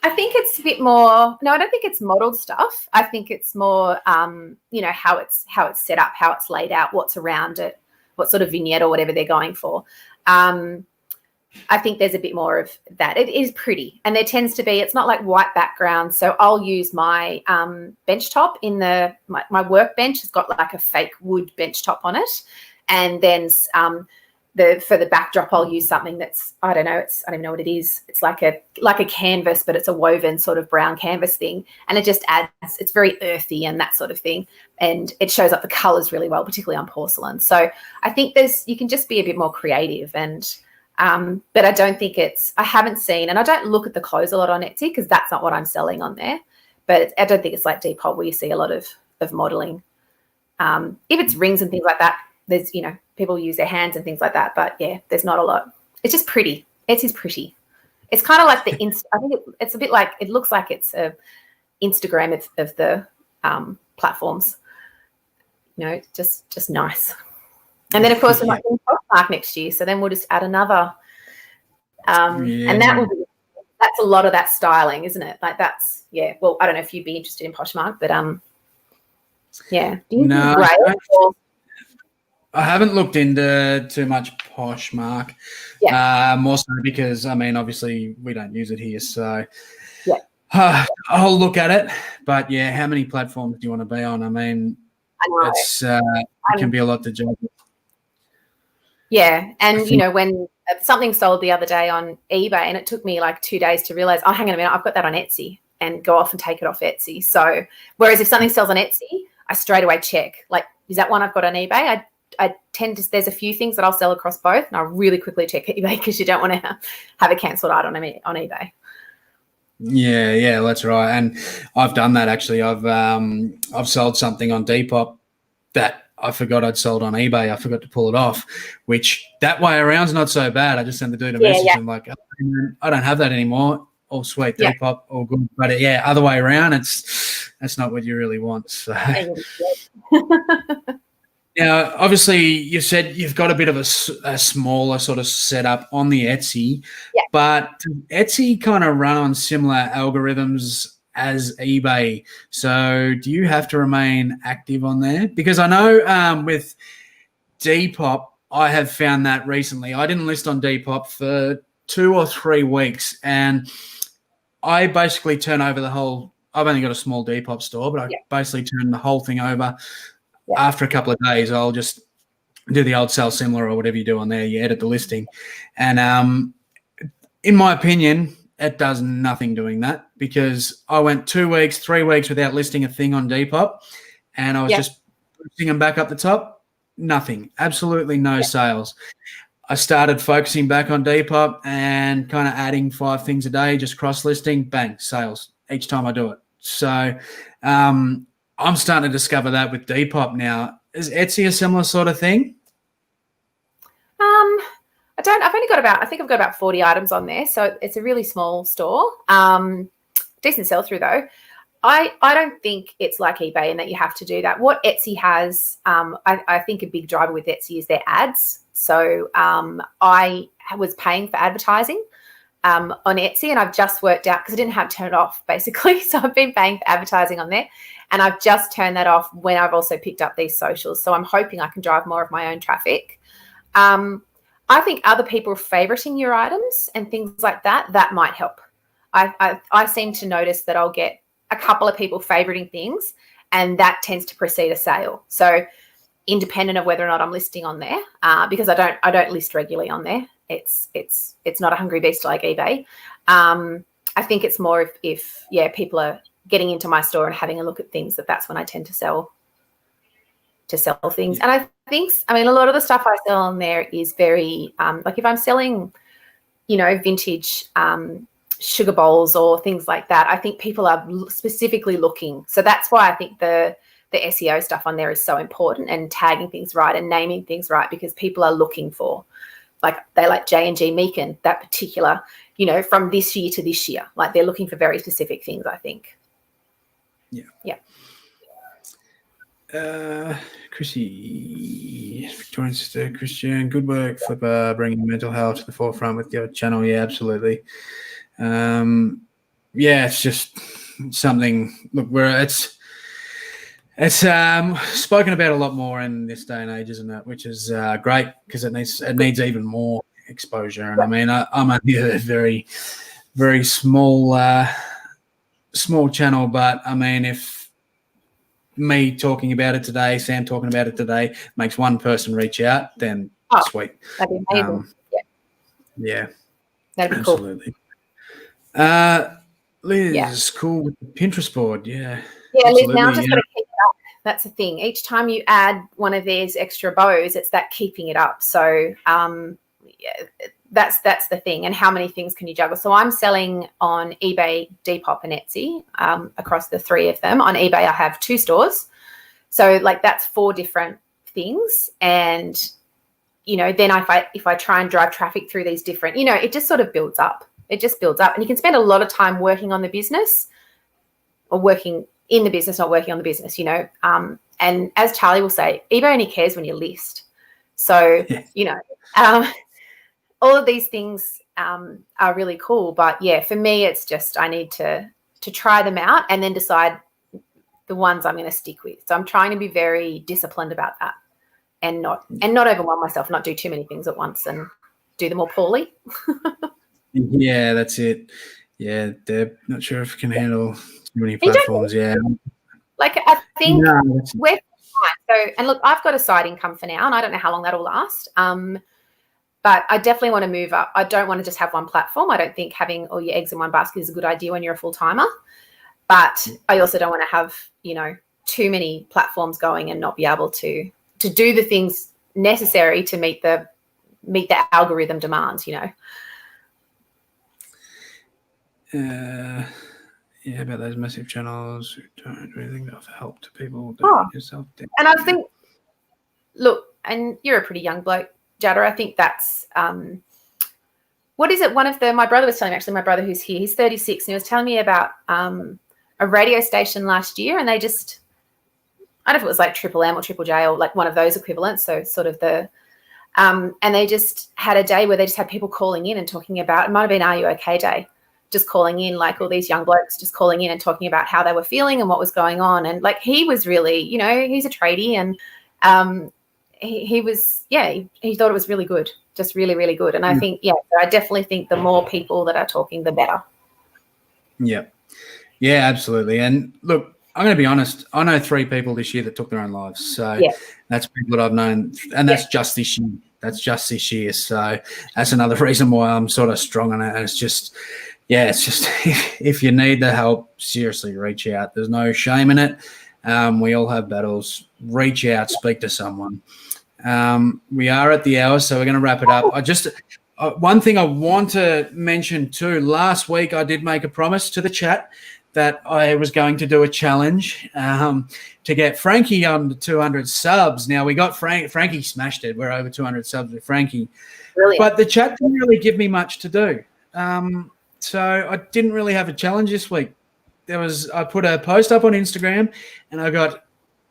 I think it's a bit more. No, I don't think it's modeled stuff. I think it's more, how it's set up, how it's laid out, what's around it, what sort of vignette or whatever they're going for. I think there's a bit more of that. It is pretty, and there tends to be. It's not like white background, so I'll use my bench top in my workbench has got like a fake wood bench top on it, and then for the backdrop, I'll use something that's, I don't even know what it is. It's like a canvas, but it's a woven sort of brown canvas thing. And it just adds, it's very earthy and that sort of thing. And it shows up the colors really well, particularly on porcelain. So I think you can just be a bit more creative. And, but I don't think I haven't seen, and I don't look at the clothes a lot on Etsy because that's not what I'm selling on there. But I don't think it's like Depop where you see a lot of modeling. If it's rings and things like that, there's, people use their hands and things like that, but there's not a lot. It's just pretty. Etsy's pretty. It's kind of like I think it's a bit like, it looks like it's a Instagram of the platforms. Just nice. And then of course we're like in Poshmark next year, so then we'll just add another. And that's a lot of that styling, isn't it? Like that's Well, I don't know if you'd be interested in Poshmark, but Do you no, think I haven't looked into too much Poshmark. More so because, obviously we don't use it here. So I'll look at it. But, how many platforms do you want to be on? It can be a lot to juggle. Yeah, and, when something sold the other day on eBay and it took me like 2 days to realize, hang on a minute, I've got that on Etsy, and go off and take it off Etsy. So whereas if something sells on Etsy, I straight away check, like, is that one I've got on eBay? I tend to, there's a few things that I'll sell across both, and I really quickly check eBay because you don't want to have a cancelled item on eBay. Yeah, that's right. And I've done that actually. I've sold something on Depop that I forgot I'd sold on eBay. I forgot to pull it off, which that way around's not so bad. I just send the dude a message and I'm like, I don't have that anymore. All sweet, Depop, all good. But other way around, that's not what you really want. So. Now, obviously, you said you've got a bit of a smaller sort of setup on the Etsy, but Etsy kind of run on similar algorithms as eBay. So do you have to remain active on there? Because I know with Depop, I have found that recently. I didn't list on Depop for 2 or 3 weeks, and I basically turn over the whole. I've only got a small Depop store, but I basically turn the whole thing over. After a couple of days, I'll just do the old sell similar or whatever you do on there. You edit the listing, and in my opinion, it does nothing doing that, because I went 2 weeks, 3 weeks without listing a thing on Depop, and I was just pushing them back up the top. Nothing, absolutely no sales. I started focusing back on Depop and kind of adding 5 things a day, just cross-listing, bang, sales each time I do it. So I'm starting to discover that with Depop now. Is Etsy a similar sort of thing? I've only got I think I've got about 40 items on there. So it's a really small store. Decent sell through though. I don't think it's like eBay in that you have to do that. What Etsy has, I think a big driver with Etsy is their ads. So I was paying for advertising on Etsy, and I've just worked out, because I didn't have to turn it off basically. So I've been paying for advertising on there, and I've just turned that off when I've also picked up these socials. So I'm hoping I can drive more of my own traffic. I think other people favoriting your items and things like that might help. I seem to notice that I'll get a couple of people favoriting things, and that tends to precede a sale. So independent of whether or not I'm listing on there, because I don't list regularly on there. It's not a hungry beast like eBay. I think it's more if people are getting into my store and having a look at things, that's when I tend to sell things. And I mean, a lot of the stuff I sell on there is very like if I'm selling, vintage sugar bowls or things like that, I think people are specifically looking. So that's why I think the SEO stuff on there is so important, and tagging things right and naming things right, because people are looking for, like, they like J&G Meakin, that particular, from this year to this year. Like, they're looking for very specific things, I think. Yeah. Chrissy, Victorian sister, Christian, good work for bringing mental health to the forefront with your channel. Yeah, absolutely. It's just something. Look, it's spoken about a lot more in this day and age, isn't it? Which is great, because it needs even more exposure. And I mean, I'm only a very, very small channel, but I mean, if me talking about it today, Sam talking about it today, makes one person reach out, then sweet. That'd be amazing. Yeah. That'd be absolutely. Cool. Liz, cool with the Pinterest board. Yeah. Yeah, Liz, now I'm just going to keep it up. That's the thing. Each time you add one of these extra bows, it's that keeping it up. So that's the thing. And how many things can you juggle? So I'm selling on eBay, Depop, and Etsy, across the 3 of them. On eBay, I have 2 stores. So like that's 4 different things. And, then if I try and drive traffic through these different, it just sort of builds up. It just builds up. And you can spend a lot of time working on the business, or working in the business, not working on the business, and as Charlie will say, eBay only cares when you list. So, all of these things are really cool. But yeah, for me, it's just, I need to try them out and then decide the ones I'm going to stick with. So I'm trying to be very disciplined about that, and not overwhelm myself, not do too many things at once and do them all poorly. Yeah, that's it. Yeah, Deb, not sure if I can handle too many platforms. Yeah. Like, I think we're fine. So, and look, I've got a side income for now, and I don't know how long that'll last. But I definitely want to move up. I don't want to just have one platform. I don't think having all your eggs in one basket is a good idea when you're a full-timer. But I also don't want to have, too many platforms going and not be able to do the things necessary to meet the algorithm demands, Yeah, about those massive channels who don't do anything to offer help to people. Yourself down. And I think, look, and you're a pretty young bloke, Judda. I think that's what is it? My brother was telling me, actually, my brother who's here, he's 36, and he was telling me about a radio station last year, and they just, I don't know if it was like Triple M or Triple J or like one of those equivalents. So sort of and they just had a day where they just had people calling in and talking about, it might have been Are You OK Day, just calling in, like all these young blokes just calling in and talking about how they were feeling and what was going on. And like, he was really, he's a tradie, and he was, he thought it was really good, just really, really good. And I think, I definitely think the more people that are talking, the better. Yeah. Yeah, absolutely. And look, I'm going to be honest. I know 3 people this year that took their own lives. So that's people that I've known. And that's just this year. That's just this year. So that's another reason why I'm sort of strong on it. And it's just, if you need the help, seriously, reach out. There's no shame in it. We all have battles. Reach out, speak to someone. We are at the hour, so we're going to wrap it up. One thing I want to mention too, last week I did make a promise to the chat that I was going to do a challenge to get Frankie on the 200 subs. Now, we got Frankie smashed it. We're over 200 subs with Frankie. Brilliant. But the chat didn't really give me much to do. So I didn't really have a challenge this week. I put a post up on Instagram and I got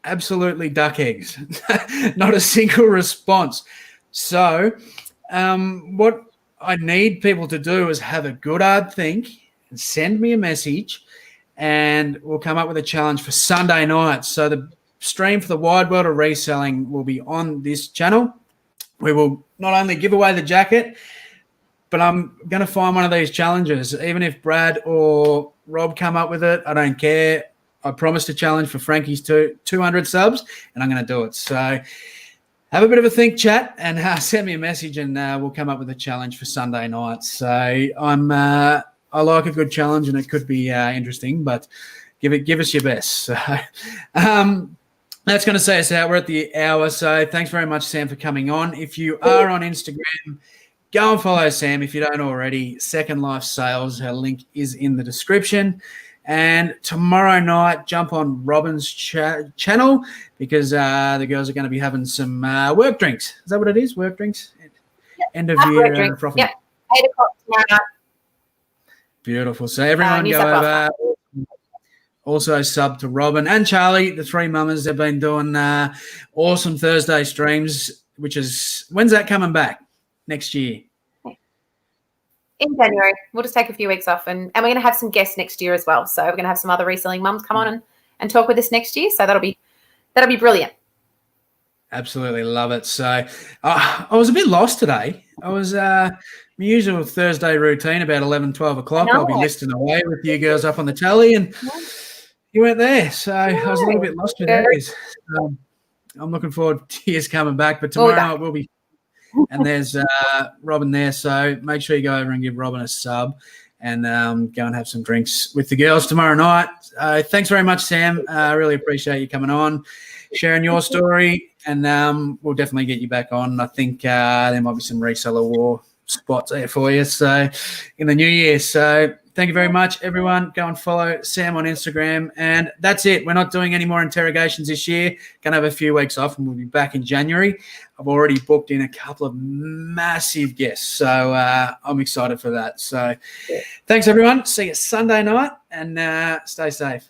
absolutely duck eggs. Not a single response. So what I need people to do is have a good hard think and send me a message, and we'll come up with a challenge for Sunday night. So the stream for the Wide World of Reselling will be on this channel. We will not only give away the jacket, but I'm going to find one of these challenges. Even if Brad or Rob come up with it, I don't care. I promised a challenge for Frankie's 200 subs, and I'm going to do it. So have a bit of a think, chat, and send me a message, and we'll come up with a challenge for Sunday night. So I like a good challenge, and it could be interesting, but give us your best. So that's going to say us out. We're at the hour, so thanks very much, Sam, for coming on. If you are on Instagram, go and follow Sam if you don't already. Second Life Sales, her link is in the description. And tomorrow night, jump on Robin's channel because the girls are going to be having some work drinks. Is that what it is? Work drinks? End of year profit. Yep, 8 o'clock tomorrow night. Beautiful. So everyone go over. Also sub to Robin and Charlie, the 3 mamas. They've been doing awesome Thursday streams, when's that coming back? Next year? In January. We'll just take a few weeks off, and we're going to have some guests next year as well. So we're going to have some other reselling mums come on and talk with us next year. So that'll be brilliant. Absolutely love it. So I was a bit lost today. I was my usual Thursday routine about 11, 12 o'clock. I'll be listing away with you girls up on the tally, and you weren't there. So I was a little bit lost with these. I'm looking forward to you coming back, but tomorrow night we'll be. And there's Robin there, so make sure you go over and give Robin a sub and go and have some drinks with the girls tomorrow night. Thanks very much, Sam. I really appreciate you coming on, sharing your story, and we'll definitely get you back on. I think there might be some reseller war spots there for you in the new year. So thank you very much, everyone. Go and follow Sam on Instagram. And that's it. We're not doing any more interrogations this year. Going to have a few weeks off, and we'll be back in January. I've already booked in a couple of massive guests, so I'm excited for that. So thanks, everyone. See you Sunday night, and stay safe.